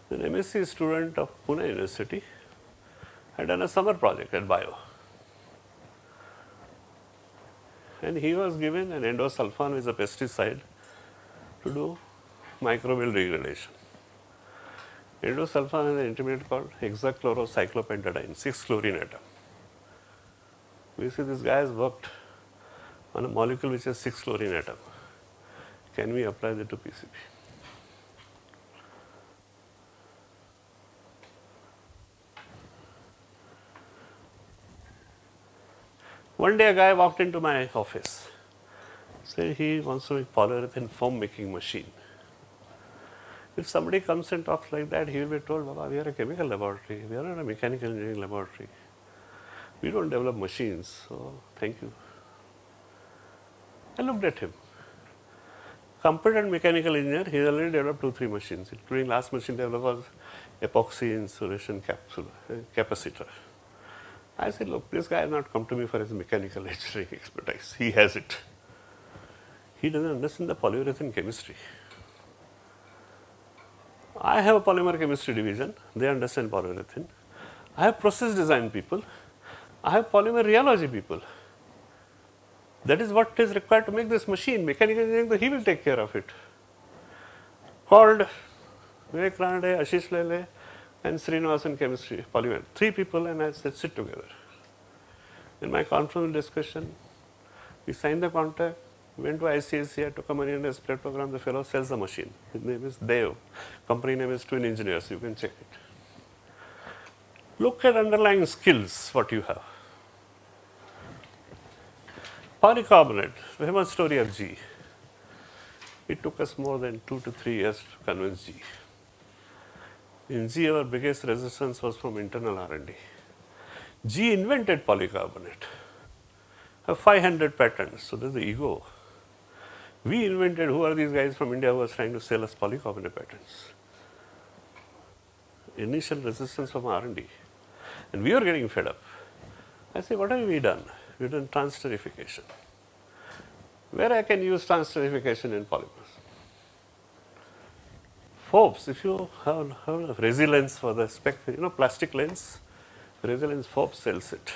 An MSc student of Pune University had done a summer project at Bio. And he was given an endosulfan, which is a pesticide, to do microbial degradation. Endosulfan has an intermediate called hexachlorocyclopentadiene, 6 chlorine atom. We see this guy has worked on a molecule which has 6 chlorine atom. Can we apply that to PCB? One day a guy walked into my office, said he wants to make polyurethane foam making machine. If somebody comes and talks like that, he will be told, Baba, we are a chemical laboratory, we are not a mechanical engineering laboratory. We don't develop machines, so thank you. I looked at him. Competent mechanical engineer, he has already developed 2-3 machines, including last machine developed was epoxy insulation capacitor. I said, look, this guy has not come to me for his mechanical engineering expertise. He has it. He doesn't understand the polyurethane chemistry. I have a polymer chemistry division. They understand polyurethane. I have process design people. I have polymer rheology people. That is what is required to make this machine. Mechanical engineering, he will take care of it. Called Vivek Ranade, Ashish Lele, and Srinivasan chemistry, polymer. 3 people, and I said, sit together. In my conference discussion, we signed the contract, went to ICSI, took a money and a spread program. The fellow sells the machine. His name is Dev. Company name is Twin Engineers. You can check it. Look at underlying skills, what you have. Polycarbonate, famous story of G. It took us more than 2 to 3 years to convince G. In G, our biggest resistance was from internal R&D. G invented polycarbonate. Have 500 patents, so there's the ego. We invented, who are these guys from India who are trying to sell us polycarbonate patents? Initial resistance from R&D. And we were getting fed up. I say, what have we done? We've done transterification. Where I can use transterification in polymers? Forbes, if you have resilience for the spec, plastic lens, resilience, Forbes sells it.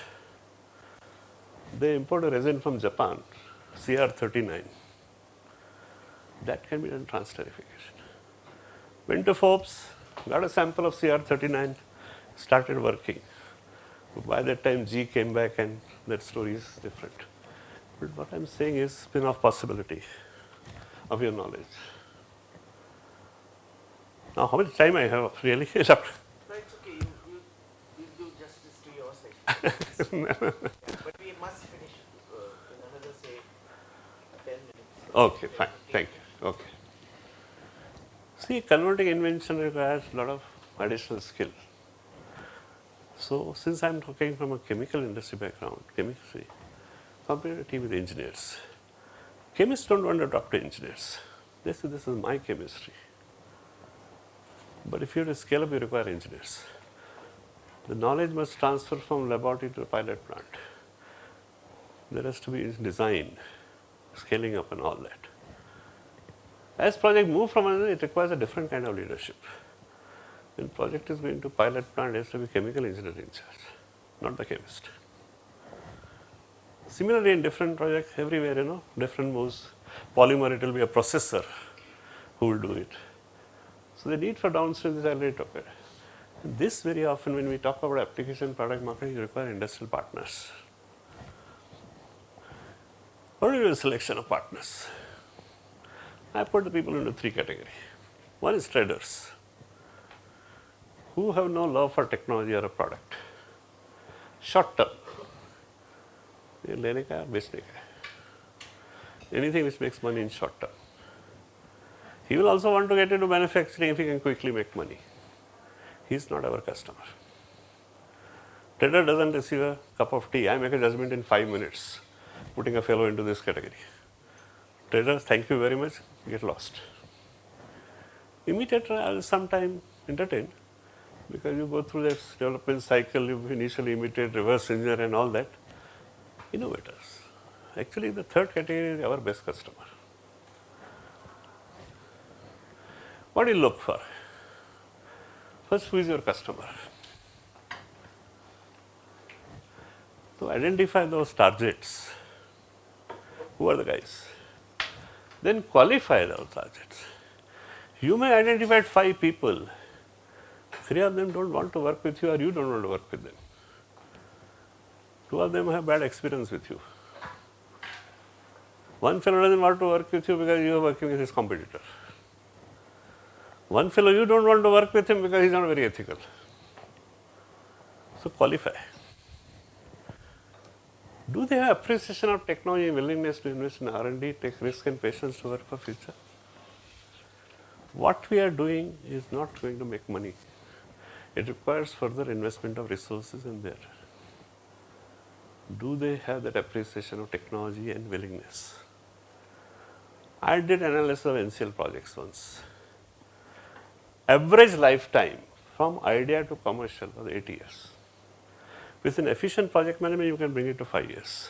They import a resin from Japan, CR39. That can be done transterification. Went to Forbes, got a sample of CR39, started working. By that time, G came back and that story is different. But what I'm saying is spin-off possibility of your knowledge. Now, how much time I have really? No, it's okay. You do justice to your section. But we must finish in another, say, 10 minutes. Okay, fine. Thank you. Okay. See, converting invention requires a lot of additional skill. So, since I'm talking from a chemical industry background, chemistry, comparatively with engineers, chemists don't want to talk to engineers. They say, this is my chemistry. But if you have to scale up, you require engineers. The knowledge must transfer from laboratory to pilot plant. There has to be design, scaling up and all that. As project move from another, it requires a different kind of leadership. When project is going to pilot plant, there has to be chemical engineer in charge, not the chemist. Similarly, in different projects, everywhere, different moves. Polymer, it will be a processor who will do it. So the need for downstream is already okay. This very often, when we talk about application product marketing, you require industrial partners. What do you do with selection of partners? I put the people into three categories. One is traders, who have no love for technology or a product. Short term. Anything which makes money in short term. He will also want to get into manufacturing if he can quickly make money. He is not our customer. Trader doesn't receive a cup of tea. I make a judgment in 5 minutes, putting a fellow into this category. Traders, thank you very much, get lost. Imitator, I will sometime entertain, because you go through that development cycle, you initially imitate, reverse engineer and all that. Innovators. Actually, the third category is our best customer. What do you look for? First, who is your customer? So identify those targets. Who are the guys? Then qualify those targets. You may identify 5 people. 3 of them don't want to work with you, or you don't want to work with them. 2 of them have bad experience with you. One fellow doesn't want to work with you because you are working with his competitor. One fellow, you don't want to work with him because he is not very ethical. So qualify. Do they have appreciation of technology, willingness to invest in R&D, take risk and patience to work for future? What we are doing is not going to make money. It requires further investment of resources in there. Do they have that appreciation of technology and willingness? I did analysis of NCL projects once. Average lifetime from idea to commercial was 8 years. With an efficient project management, you can bring it to 5 years.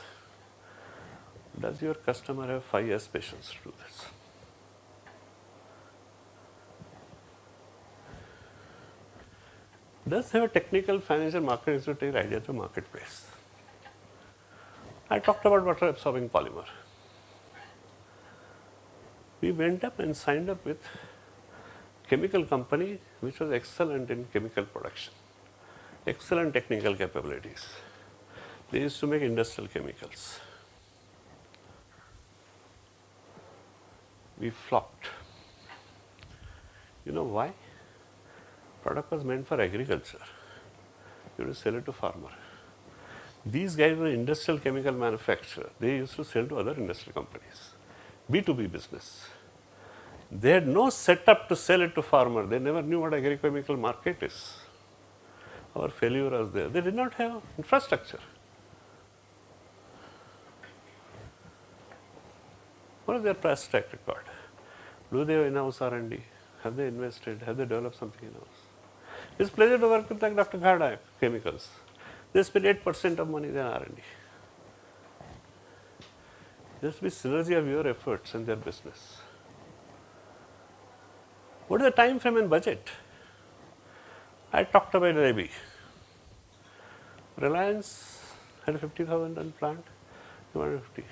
Does your customer have 5 years patience to do this? Does have a technical, financial, market to take idea to marketplace? I talked about water absorbing polymer. We went up and signed up with chemical company which was excellent in chemical production, excellent technical capabilities. They used to make industrial chemicals. We flopped. You know why? Product was meant for agriculture. You have to sell it to farmer. These guys were industrial chemical manufacturer. They used to sell to other industrial companies. B2B business. They had no setup to sell it to farmer. They never knew what agrochemical market is. Our failure was there. They did not have infrastructure. What is their past track record? Do they have in-house R&D? Have they invested? Have they developed something in-house? It's a pleasure to work with like Dr. Ghada Chemicals. They spend 8% of money in R&D. There has to be synergy of your efforts and their business. What is the time frame and budget? I talked about Rabi. Reliance had a 50,000 ton plant, 250.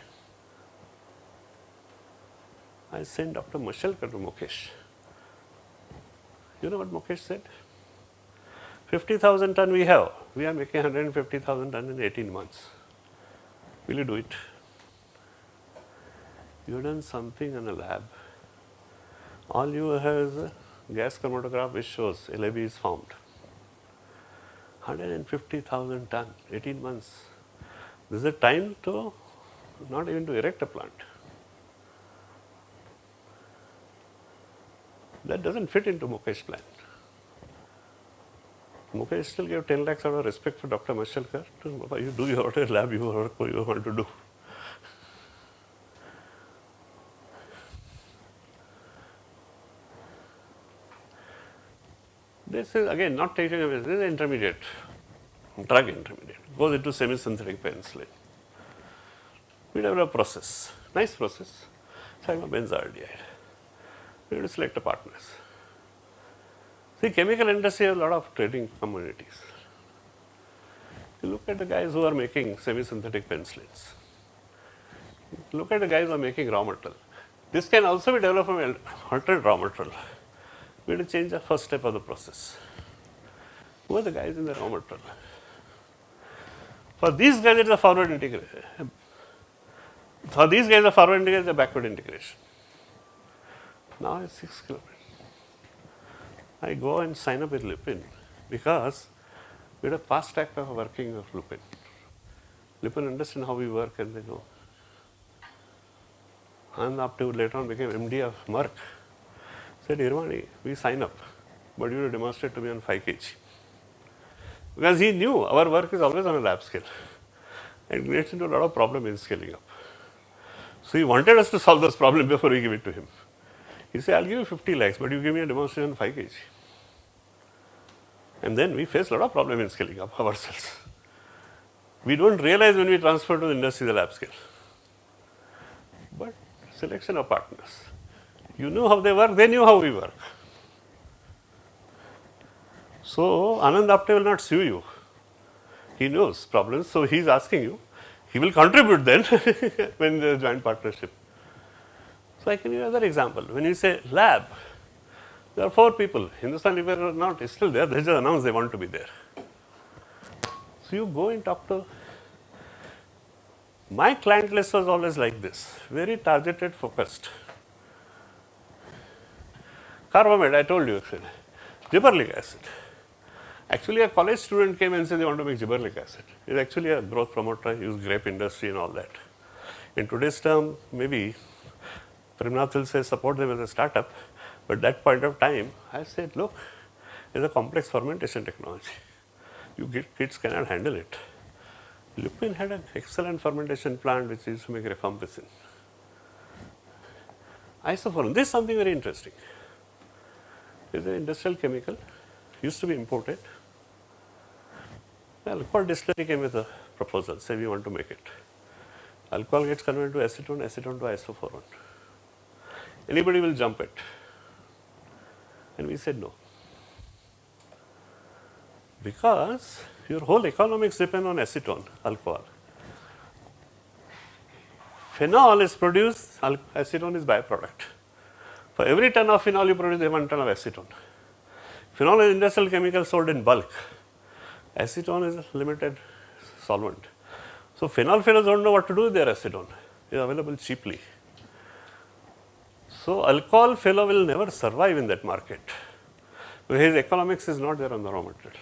I sent Dr. Mashalkar to Mukesh. You know what Mukesh said? 50,000 ton we have. We are making 150,000 ton in 18 months. Will you do it? You have done something in a lab. All you have is a gas chromatograph which shows LAB is formed. 150,000 ton, 18 months. This is the time to not even to erect a plant. That doesn't fit into Mukesh's plan. Mukesh still gave 10 lakhs out of respect for Dr. Mashalkar. You do your lab, you want to do. This is again not taking away, this is intermediate, drug intermediate, goes into semi-synthetic penicillin. We develop a process, nice process, cyclobenzaldehyde. We have to select a partners. See, chemical industry has a lot of trading communities. You look at the guys who are making semi-synthetic penicillins. Look at the guys who are making raw material. This can also be developed from alternate raw material. We have to change the first step of the process. Who are the guys in the raw material? For these guys, it's a forward integration. For these guys, the forward integration is a backward integration. Now it's 6 kilometers. I go and sign up with Lupin because we had a fast track of working of Lupin. Lupin understand how we work and they know. And up to later on became MD of Merck. Said, Hirwani, we sign up, but you will demonstrate to me on 5 kg. Because he knew our work is always on a lab scale. And it gets into a lot of problem in scaling up. So he wanted us to solve this problem before we give it to him. He said, I'll give you 50 lakhs, but you give me a demonstration on 5 kg. And then we face a lot of problem in scaling up ourselves. We don't realize when we transfer to the industry the lab scale. But selection of partners. You know how they work, they knew how we work. So Anand Apte will not sue you. He knows problems, so he is asking you. He will contribute then when there is joint partnership. So I can give you another example. When you say lab, there are 4 people. Hindustan Lever are not, it's still there. They just announced they want to be there. So you go and talk to. My client list was always like this, very targeted, focused. Carbamide, I told you, gibberellic acid. Actually, a college student came and said they want to make gibberellic acid. It's actually a growth promoter, use grape industry and all that. In today's term, maybe Premnath will say support them as a startup, but at that point of time, I said, look, it's a complex fermentation technology. You kids cannot handle it. Lupin had an excellent fermentation plant which used to make rifampicin. Isophorone, this is something very interesting. It's an industrial chemical, used to be imported. Alcohol distillery came with a proposal, say we want to make it. Alcohol gets converted to acetone, acetone to isophorone. Anybody will jump it. And we said no. Because your whole economics depend on acetone, alcohol. Phenol is produced, acetone is byproduct. For every ton of phenol you produce 1 ton of acetone. Phenol is industrial chemical sold in bulk. Acetone is a limited solvent. So phenol fellows don't know what to do with their acetone. It is available cheaply. So alcohol fellow will never survive in that market. Because his economics is not there on the raw material.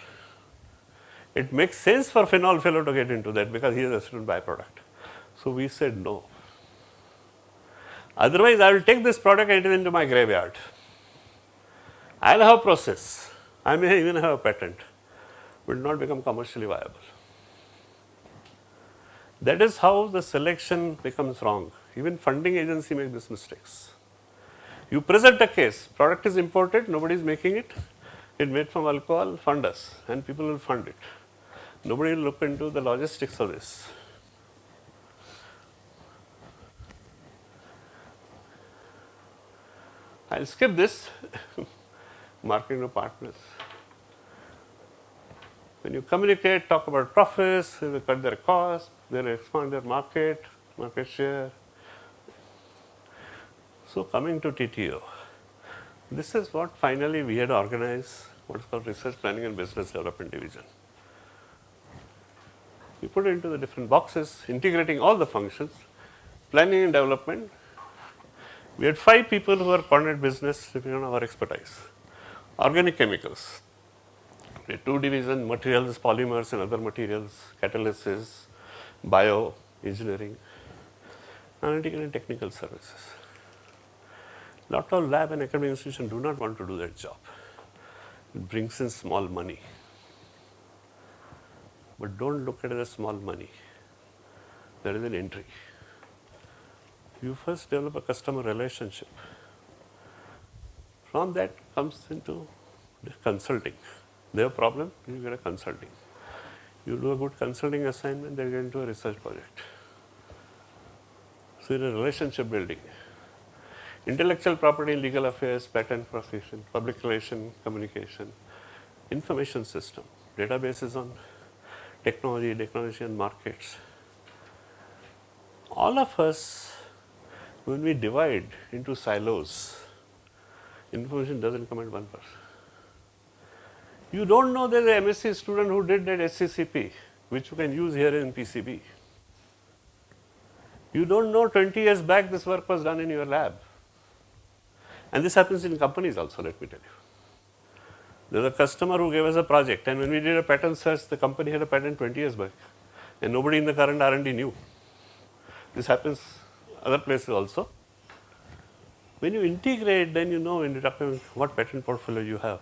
It makes sense for phenol fellow to get into that because he is acetone byproduct. So we said no. Otherwise, I will take this product and it is into my graveyard. I will have a process. I may even have a patent, but not become commercially viable. That is how the selection becomes wrong. Even funding agency make these mistakes. You present a case, product is imported, nobody is making it, it's made from alcohol, fund us, and people will fund it. Nobody will look into the logistics of this. I will skip this, marketing to partners. When you communicate, talk about profits, they will cut their costs, they will expand their market share. So coming to TTO, This is what finally we had organized, what's called Research Planning and Business Development Division. We put it into the different boxes, integrating all the functions, planning and development. We had 5 people who were coordinate business depending on our expertise. Organic chemicals. We had 2 divisions, materials, polymers and other materials, catalysis, bio, engineering, analytical and technical services. Lot of lab and academic institutions do not want to do that job. It brings in small money. But don't look at it as small money. There is an entry. You first develop a customer relationship. From that comes into the consulting. They have a problem, you get a consulting. You do a good consulting assignment, they get into a research project. So it's a relationship building. Intellectual property, legal affairs, patent protection, public relation, communication, information system, databases on technology and markets. All of us, when we divide into silos, information doesn't come at one person. You don't know there's an MSc student who did that SCCP, which you can use here in PCB. You don't know 20 years back this work was done in your lab. And this happens in companies also, let me tell you. There's a customer who gave us a project, and when we did a patent search, the company had a patent 20 years back, and nobody in the current R&D knew. This happens other places also. When you integrate, then you know when you talk about what patent portfolio you have.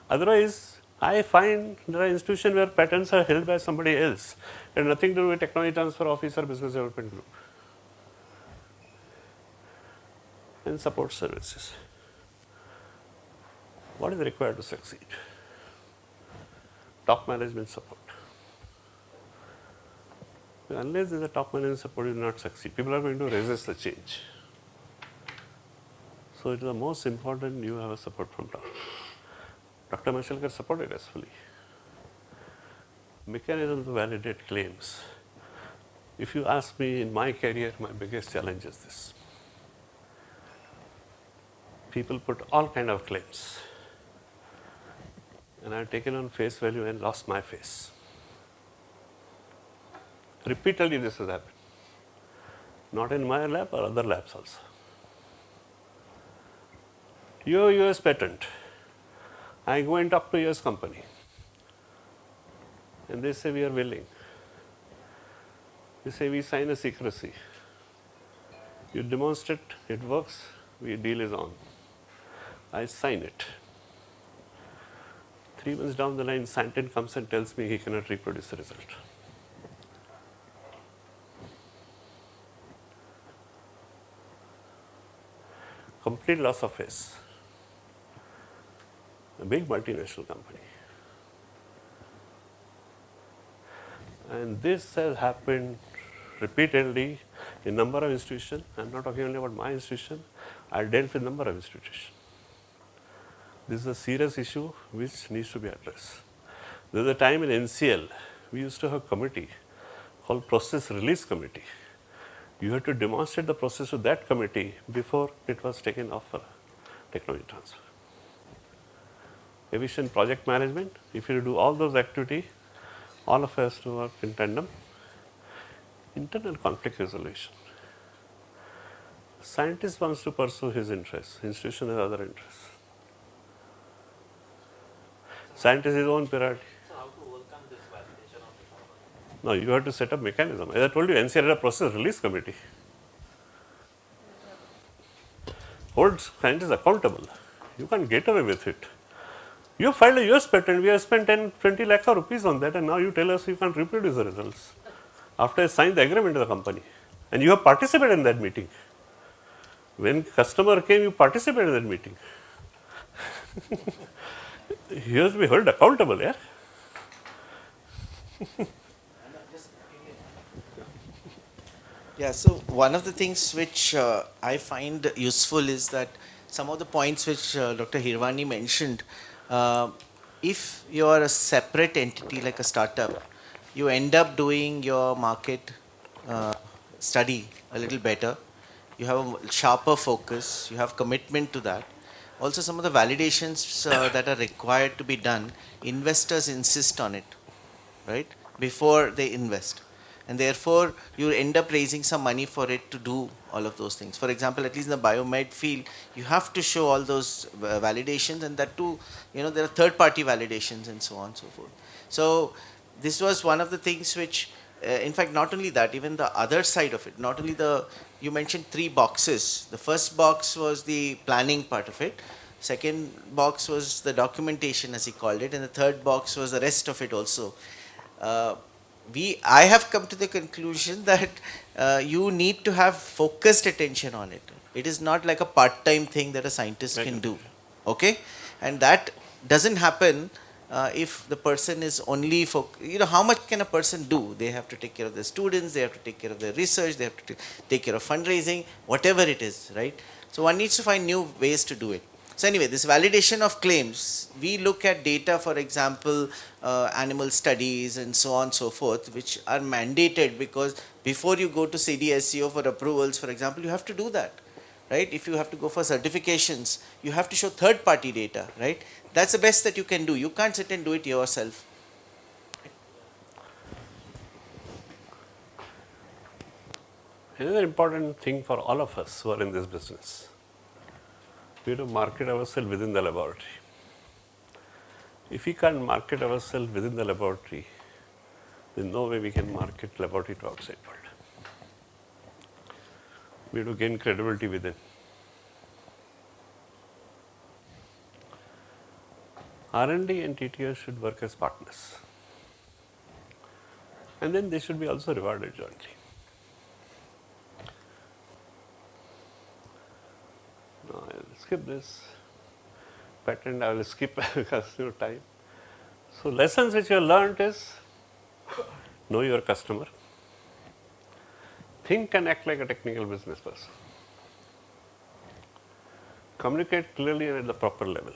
Otherwise, I find there are institutions where patents are held by somebody else and nothing to do with technology transfer office or business development group. And support services. What is required to succeed? Top management support. Unless there is a top management support, you will not succeed. People are going to resist the change. So it is the most important you have a support from top. Dr. Mashelkar supported us fully. Mechanism to validate claims. If you ask me in my career, my biggest challenge is this. People put all kind of claims. And I have taken on face value and lost my face. Repeatedly this has happened. Not in my lab or other labs also. Your US patent. I go and talk to US company. And they say we are willing. They say we sign a secrecy. You demonstrate it works, deal is on. I sign it. 3 months down the line, Santen comes and tells me he cannot reproduce the result. Complete loss of face. A big multinational company. And this has happened repeatedly in number of institutions. I am not talking only about my institution. I dealt with number of institutions. This is a serious issue which needs to be addressed. There was a time in NCL, we used to have a committee called Process Release Committee. You had to demonstrate the process to that committee before it was taken off for technology transfer. Efficient project management, if you do all those activities, all of us to work in tandem. Internal conflict resolution. Scientist wants to pursue his interests, institution has other interests. Scientist his own priority. So how to overcome this validation of the No, you have to set up mechanism. As I told you, NCL had a process release committee. Hold scientists accountable. You can't get away with it. You filed a US patent, we have spent 10, 20 lakh of rupees on that, and now you tell us you can't reproduce the results. After I signed the agreement with the company. And you have participated in that meeting. When customer came, you participated in that meeting. You have to be held accountable, yeah? Yeah, so one of the things which I find useful is that some of the points which Dr. Hirwani mentioned, if you are a separate entity like a startup, you end up doing your market study a little better. You have a sharper focus, you have commitment to that. Also, some of the validations that are required to be done, investors insist on it, right, before they invest. And therefore, you end up raising some money for it to do all of those things. For example, at least in the biomed field, you have to show all those validations, and that too, there are third-party validations and so on and so forth. So this was one of the things which, in fact, not only that, even the other side of it, not only you mentioned 3 boxes. The first box was the planning part of it. Second box was the documentation, as he called it, and the third box was the rest of it also. I have come to the conclusion that you need to have focused attention on it. It is not like a part-time thing that a scientist can do. Okay? And that doesn't happen if the person is only how much can a person do? They have to take care of their students, they have to take care of their research, they have to take care of fundraising, whatever it is, right? So one needs to find new ways to do it. So anyway, this validation of claims, we look at data, for example, animal studies and so on and so forth, which are mandated because before you go to CDSCO for approvals, for example, you have to do that, right? If you have to go for certifications, you have to show third-party data, right? That's the best that you can do. You can't sit and do it yourself. Another important thing for all of us who are in this business, we have to market ourselves within the laboratory. If we can't market ourselves within the laboratory, there's no way we can market laboratory to outside world. We have to gain credibility within. R&D and TTOs should work as partners. And then they should be also rewarded jointly. No, I will skip this patent, I will skip because time. So lessons which you have learned is know your customer, think and act like a technical business person, communicate clearly and at the proper level.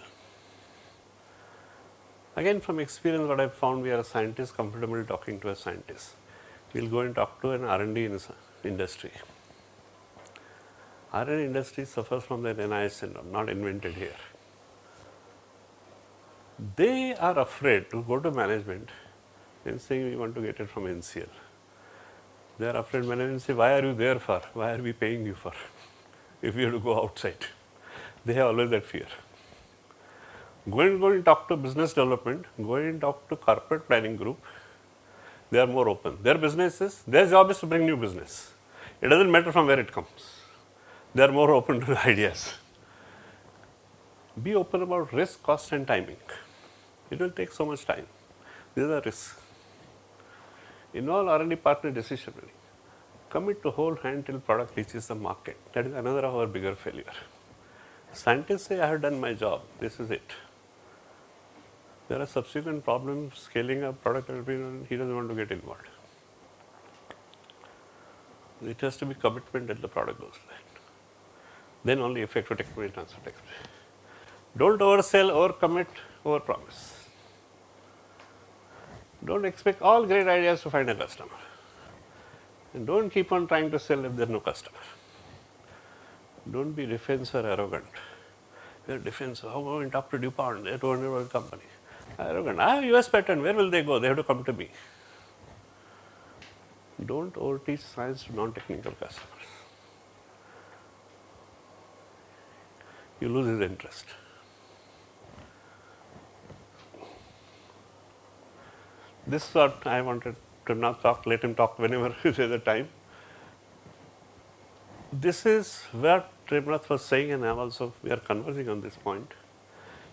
Again, from experience, what I found, we are a scientist comfortable talking to a scientist. We will go and talk to an R&D industry. R&D industry suffers from the NIH syndrome, not invented here. They are afraid to go to management and say we want to get it from NCL. They are afraid management say, why are you there for? Why are we paying you for? If we have to go outside. They have always that fear. Go and talk to business development, go and talk to corporate planning group. They are more open. Their job is to bring new business. It doesn't matter from where it comes. They are more open to ideas. Be open about risk, cost and timing. It will take so much time. These are risks. Involve R&D partner decision making. Commit to whole hand till product reaches the market. That is another of our bigger failure. Scientists say, I have done my job, this is it. There are subsequent problems scaling up product, he doesn't want to get involved. It has to be commitment that the product goes there. Then only effective technology transfer takes place. Don't oversell, overcommit, overpromise. Don't expect all great ideas to find a customer. And don't keep on trying to sell if there is no customer. Don't be defensive or arrogant. You are defensive. How go and talk to DuPont? They are a $200 company. Arrogant. I have US patent. Where will they go? They have to come to me. Don't overteach science to non-technical customers. You lose his interest. This is what I wanted to not talk, let him talk whenever he says the time. This is what Premnath was saying, and we are conversing on this point.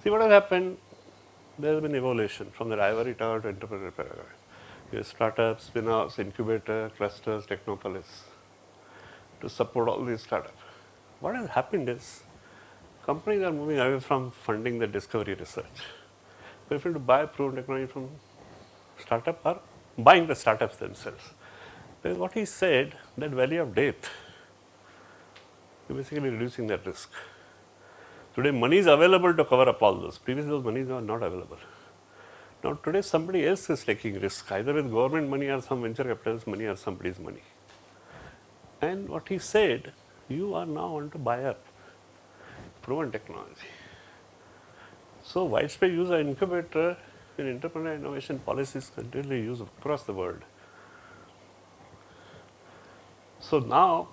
See what has happened, there has been evolution from the ivory tower to entrepreneurial paradigm. You have startups, spin-offs, incubator, clusters, technopolis to support all these startups. What has happened is, companies are moving away from funding the discovery research. Prefer to buy proven technology from startup or buying the startups themselves. Because what he said, that valley of death, you're basically reducing that risk. Today money is available to cover up all those. Previously those monies were not available. Now today somebody else is taking risk, either with government money or some venture capitalist money or somebody's money. And what he said, you are now want to buy up proven technology. So widespread use of incubator in entrepreneurial innovation policies continually used across the world. So now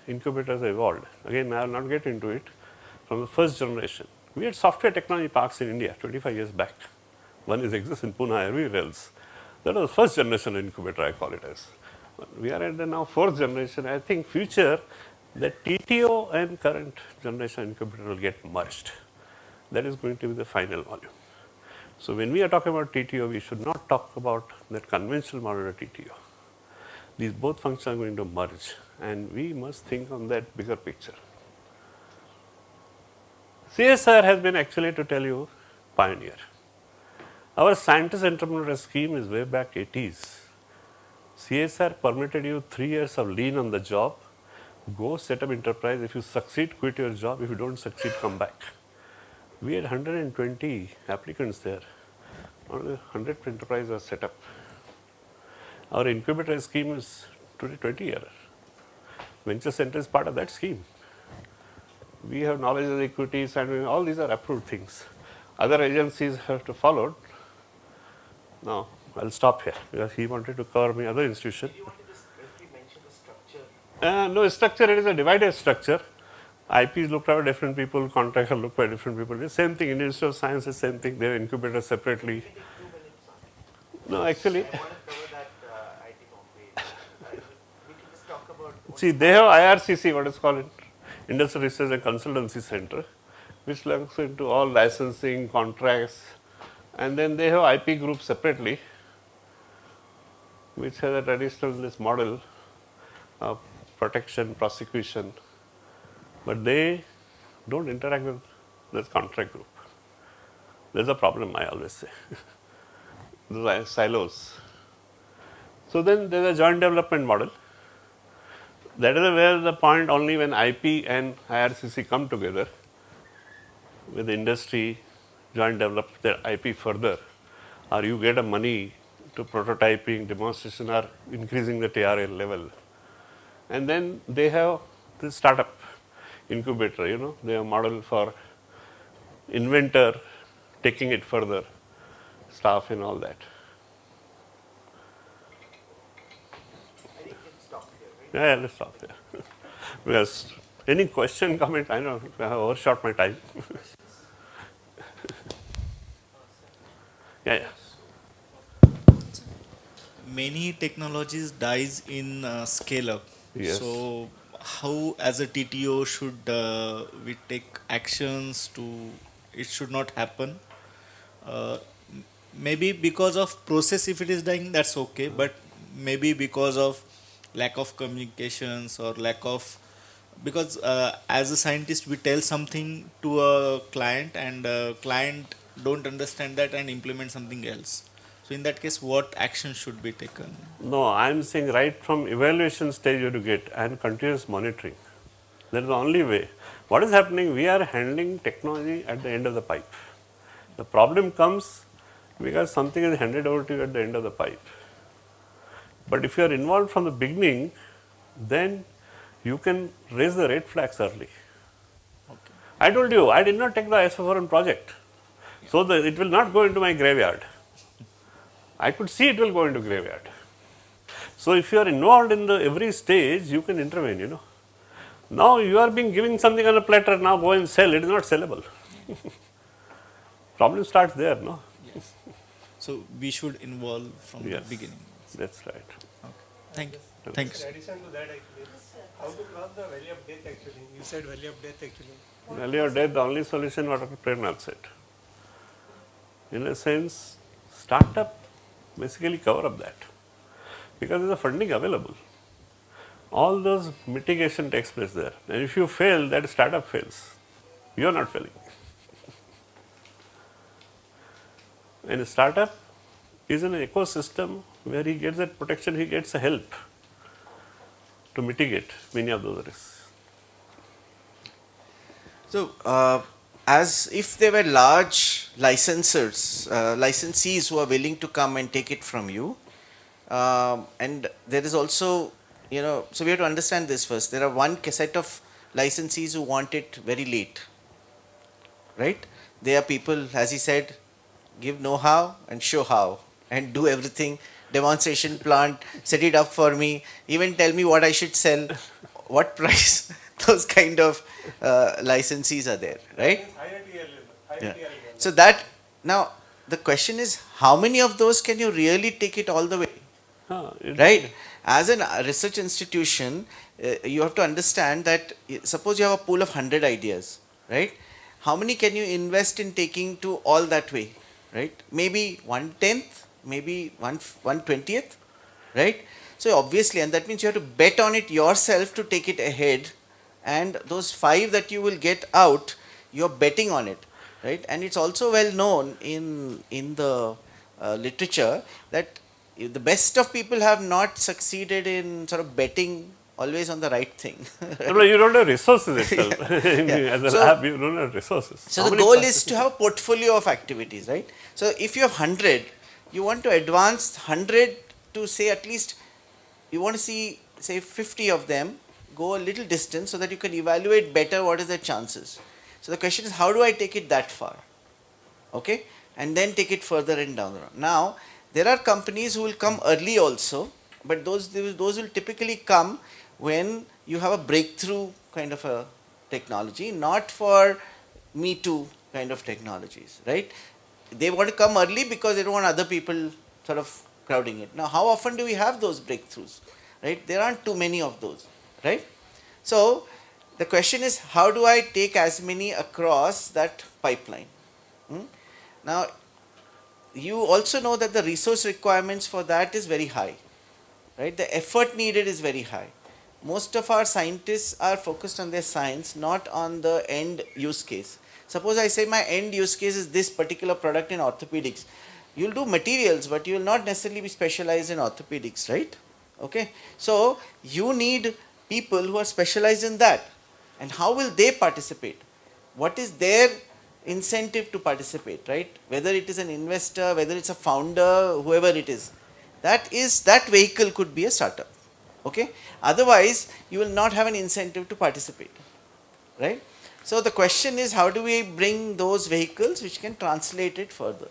incubators evolved. Again, I will not get into it. From the first generation, we had software technology parks in India 25 years back. One is exists in Pune, everywhere else. That was the first generation incubator, I call it as. We are at the now fourth generation. I think future, the TTO and current generation incubator will get merged. That is going to be the final volume. So when we are talking about TTO, we should not talk about that conventional model of TTO. These both functions are going to merge, and we must think on that bigger picture. CSIR has been, actually, to tell you, pioneer. Our scientist entrepreneur scheme is way back 80s. CSIR permitted you 3 years of lean on the job, go set up enterprise. If you succeed, quit your job. If you don't succeed, come back. We had 120 applicants there. Only 100 enterprises are set up. Our incubator scheme is today 20 years. Venture Center is part of that scheme. We have knowledge of equities, and all these are approved things. Other agencies have to follow. Now, I'll stop here because he wanted to cover me other institution. You want to just briefly mention the structure? No structure, it is a divided structure. IPs looked by different people, contracts are looked by different people. The same thing, Indian Institute of Science is same thing, they have incubators separately. No, actually. I want to cover that IT homepage. We can just talk about. See, they have IRCC, what is called Industrial Research and Consultancy Center, which looks into all licensing, contracts, and then they have IP group separately, which has a traditional this model of protection, prosecution, but they don't interact with this contract group. There's a problem, I always say. Those are silos. So then there's a joint development model. That is where the point only when IP and IRCC come together with the industry, joint develop their IP further, or you get a money to prototyping, demonstration, or increasing the TRL level. And then they have this startup incubator, they have a model for inventor, taking it further, staff and all that. I think we can stop here, right? Yeah, let's stop there. Because any question, comment, I know I have overshot my time. yeah. Many technologies dies in scale up. Yes. So how as a TTO should we take actions to it should not happen? Maybe because of process if it is dying that's okay, but maybe because of lack of communications or lack of because as a scientist we tell something to a client and client don't understand that and implement something else. So in that case, what action should be taken? No, I am saying right from evaluation stage you have to get and continuous monitoring. That is the only way. What is happening? We are handling technology at the end of the pipe. The problem comes because something is handed over to you at the end of the pipe. But if you are involved from the beginning, then you can raise the red flags early. Okay. I told you, I did not take the ISO4 project. So that it will not go into my graveyard. I could see it will go into graveyard. So if you are involved in the every stage, you can intervene, Now you are being giving something on a platter, now go and sell, it is not sellable. Problem starts there, no? Yes. So we should involve from the Yes, beginning. that's right. Okay. Thank you. Okay. Thanks. In addition to that, actually, how to cross the valley of death, actually. You said valley of death, actually. Valley of death, the only solution what Premnath said. In a sense, startup basically cover up that because there is a funding available. All those mitigation takes place there. And if you fail, that startup fails. You are not failing. And a startup is in an ecosystem where he gets that protection, he gets a help to mitigate many of those risks. So, as if there were large licensors, licensees who are willing to come and take it from you, and there is also, so we have to understand this first. There are one set of licensees who want it very late. right? They are people, as he said, give know-how and show how and do everything, demonstration plant, set it up for me, even tell me what I should sell, what price, those kind of licensees are there, right? Yeah. So that, now the question is, how many of those can you really take it all the way? Right? As a research institution, you have to understand that suppose you have a pool of 100 ideas, right? How many can you invest in taking to all that way, right? Maybe 1/10th, maybe 1/20th, right? So obviously, and that means you have to bet on it yourself to take it ahead, and those 5 that you will get out, you're betting on it, right? And it's also well known in the literature that the best of people have not succeeded in sort of betting always on the right thing. No, you don't have resources itself. Yeah. As a So- lab, you don't have resources. So How the many goal is participants? to have a portfolio of activities, right? So if you have 100, you want to advance 100 to say at least, you want to see say 50 of them go a little distance so that you can evaluate better what is the chances. So the question is, how do I take it that far? Okay, and then take it further and down the road. Now there are companies who will come early also, but those will typically come when you have a breakthrough kind of a technology, not for me too kind of technologies, right? They want to come early because they don't want other people sort of crowding it. Now how often do we have those breakthroughs, right? There aren't too many of those, right? So the question is, how do I take as many across that pipeline? Now you also know that the resource requirements for that is very high, right? The effort needed is very high. Most of our scientists are focused on their science, not on the end use case. Suppose I say my end use case is this particular product in orthopedics. You'll do materials, but you will not necessarily be specialized in orthopedics, right? Okay. So you need people who are specialized in that. And how will they participate? What is their incentive to participate, right? Whether it is an investor, whether it's a founder, whoever it is. That vehicle could be a startup. Okay. Otherwise, you will not have an incentive to participate, right? So the question is, how do we bring those vehicles which can translate it further,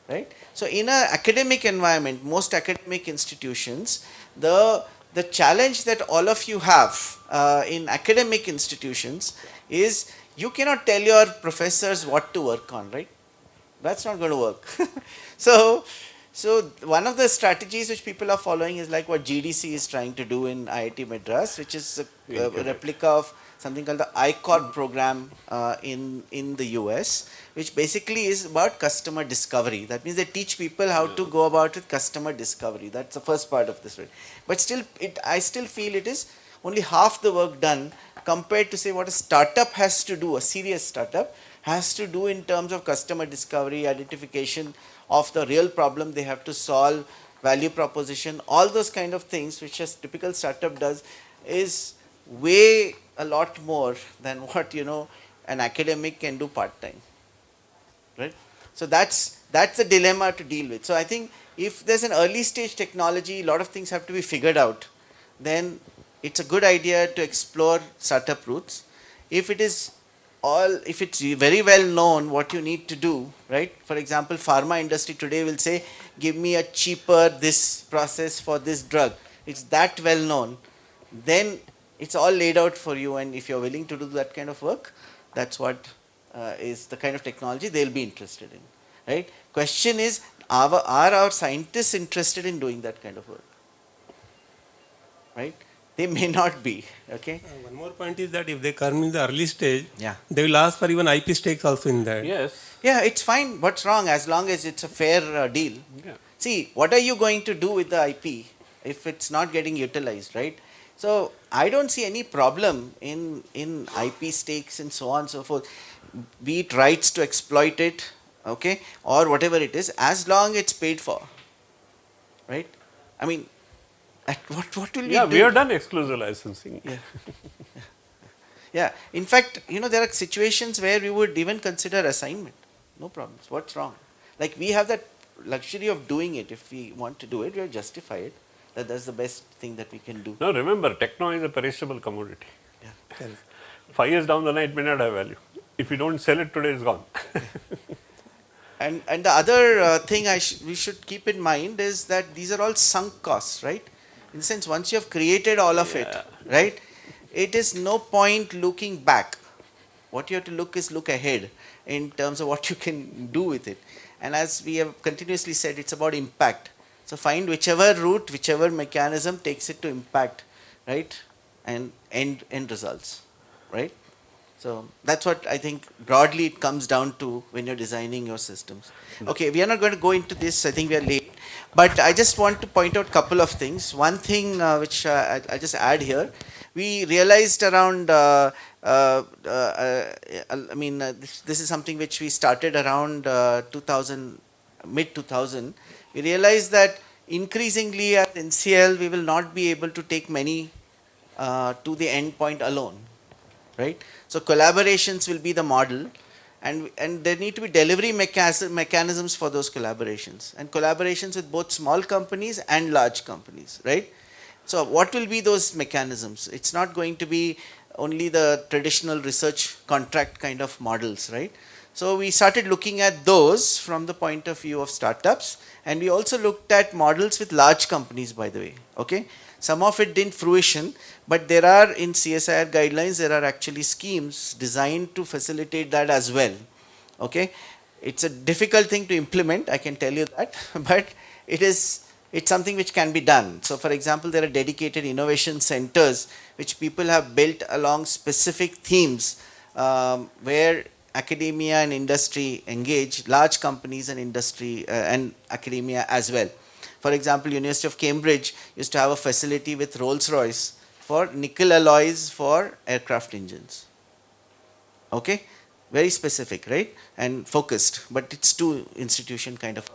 right? So in an academic environment, most academic institutions, the challenge that all of you have in academic institutions is you cannot tell your professors what to work on, right? That's not going to work. So one of the strategies which people are following is like what GDC is trying to do in IIT Madras, which is a replica of something called the ICOR program in the US, which basically is about customer discovery. That means they teach people how to go about with customer discovery. That's the first part of this. But still, I still feel it is only half the work done compared to say what a startup has to do, a serious startup has to do in terms of customer discovery, identification of the real problem they have to solve, value proposition, all those kind of things which a typical startup does is way a lot more than what an academic can do part-time, right? So that's the dilemma to deal with. So I think if there's an early stage technology, a lot of things have to be figured out, then it's a good idea to explore startup routes. If it's very well known what you need to do, right? For example, pharma industry today will say, give me a cheaper this process for this drug. It's that well known. Then it's all laid out for you, and if you're willing to do that kind of work, that's what is the kind of technology they'll be interested in, right? Question is, are our scientists interested in doing that kind of work, right? They may not be, okay? One more point is that if they come in the early stage, Yeah. they will ask for even IP stakes also in that. Yes. Yeah, it's fine. What's wrong as long as it's a fair deal? Yeah. See, what are you going to do with the IP if it's not getting utilized, right? So I don't see any problem in IP stakes and so on and so forth, be it rights to exploit it, okay, or whatever it is, as long it's paid for, right? I mean, what will we do? Yeah, we have done exclusive licensing. Yeah. Yeah. In fact, there are situations where we would even consider assignment. No problems. What's wrong? Like we have that luxury of doing it. If we want to do it, we have justify it. That's the best thing that we can do. No, remember, techno is a perishable commodity. Yeah. 5 years down the line, it may not have value. If you don't sell it today, it's gone. And the other thing we should keep in mind is that these are all sunk costs, right? In the sense, once you have created all of it, right, it is no point looking back. What you have to look ahead in terms of what you can do with it. And as we have continuously said, it's about impact. So find whichever route, whichever mechanism takes it to impact, right, and end results, right? So that's what I think broadly it comes down to when you're designing your systems. Okay, we are not going to go into this. I think we are late. But I just want to point out a couple of things. One thing which I just add here, we realized around, this is something which we started around 2000, mid 2000. We realized that increasingly at NCL, we will not be able to take many to the end point alone, right? So collaborations will be the model, and there need to be delivery mechanisms for those collaborations, and collaborations with both small companies and large companies, right? So what will be those mechanisms? It's not going to be only the traditional research contract kind of models, right? So we started looking at those from the point of view of startups, and we also looked at models with large companies, by the way, okay? Some of it didn't fruition, but there are in CSIR guidelines, there are actually schemes designed to facilitate that as well, okay? It's a difficult thing to implement, I can tell you that, but it's something which can be done. So for example, there are dedicated innovation centers which people have built along specific themes where academia and industry engage, large companies and industry and academia as well. For example, University of Cambridge used to have a facility with Rolls-Royce for nickel alloys for aircraft engines. Okay? Very specific, right? And focused, but it's two institution kind of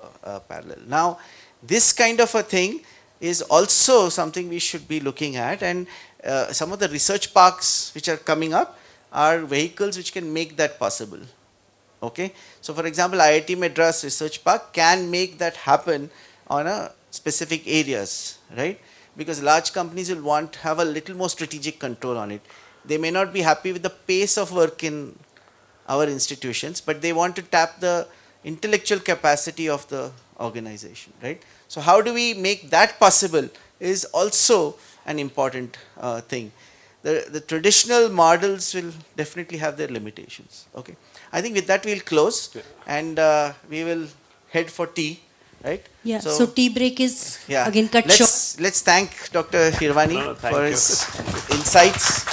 parallel. Now, this kind of a thing is also something we should be looking at, and some of the research parks which are coming up are vehicles which can make that possible. Okay? So for example, IIT Madras Research Park can make that happen on a specific areas, right? Because large companies will want to have a little more strategic control on it. They may not be happy with the pace of work in our institutions, but they want to tap the intellectual capacity of the organization, right? So how do we make that possible is also an important thing. The traditional models will definitely have their limitations, okay? I think with that we'll close, and we will head for tea. Right? Yeah, so tea break is again cut short. Let's thank Dr. Hirwani for his insights.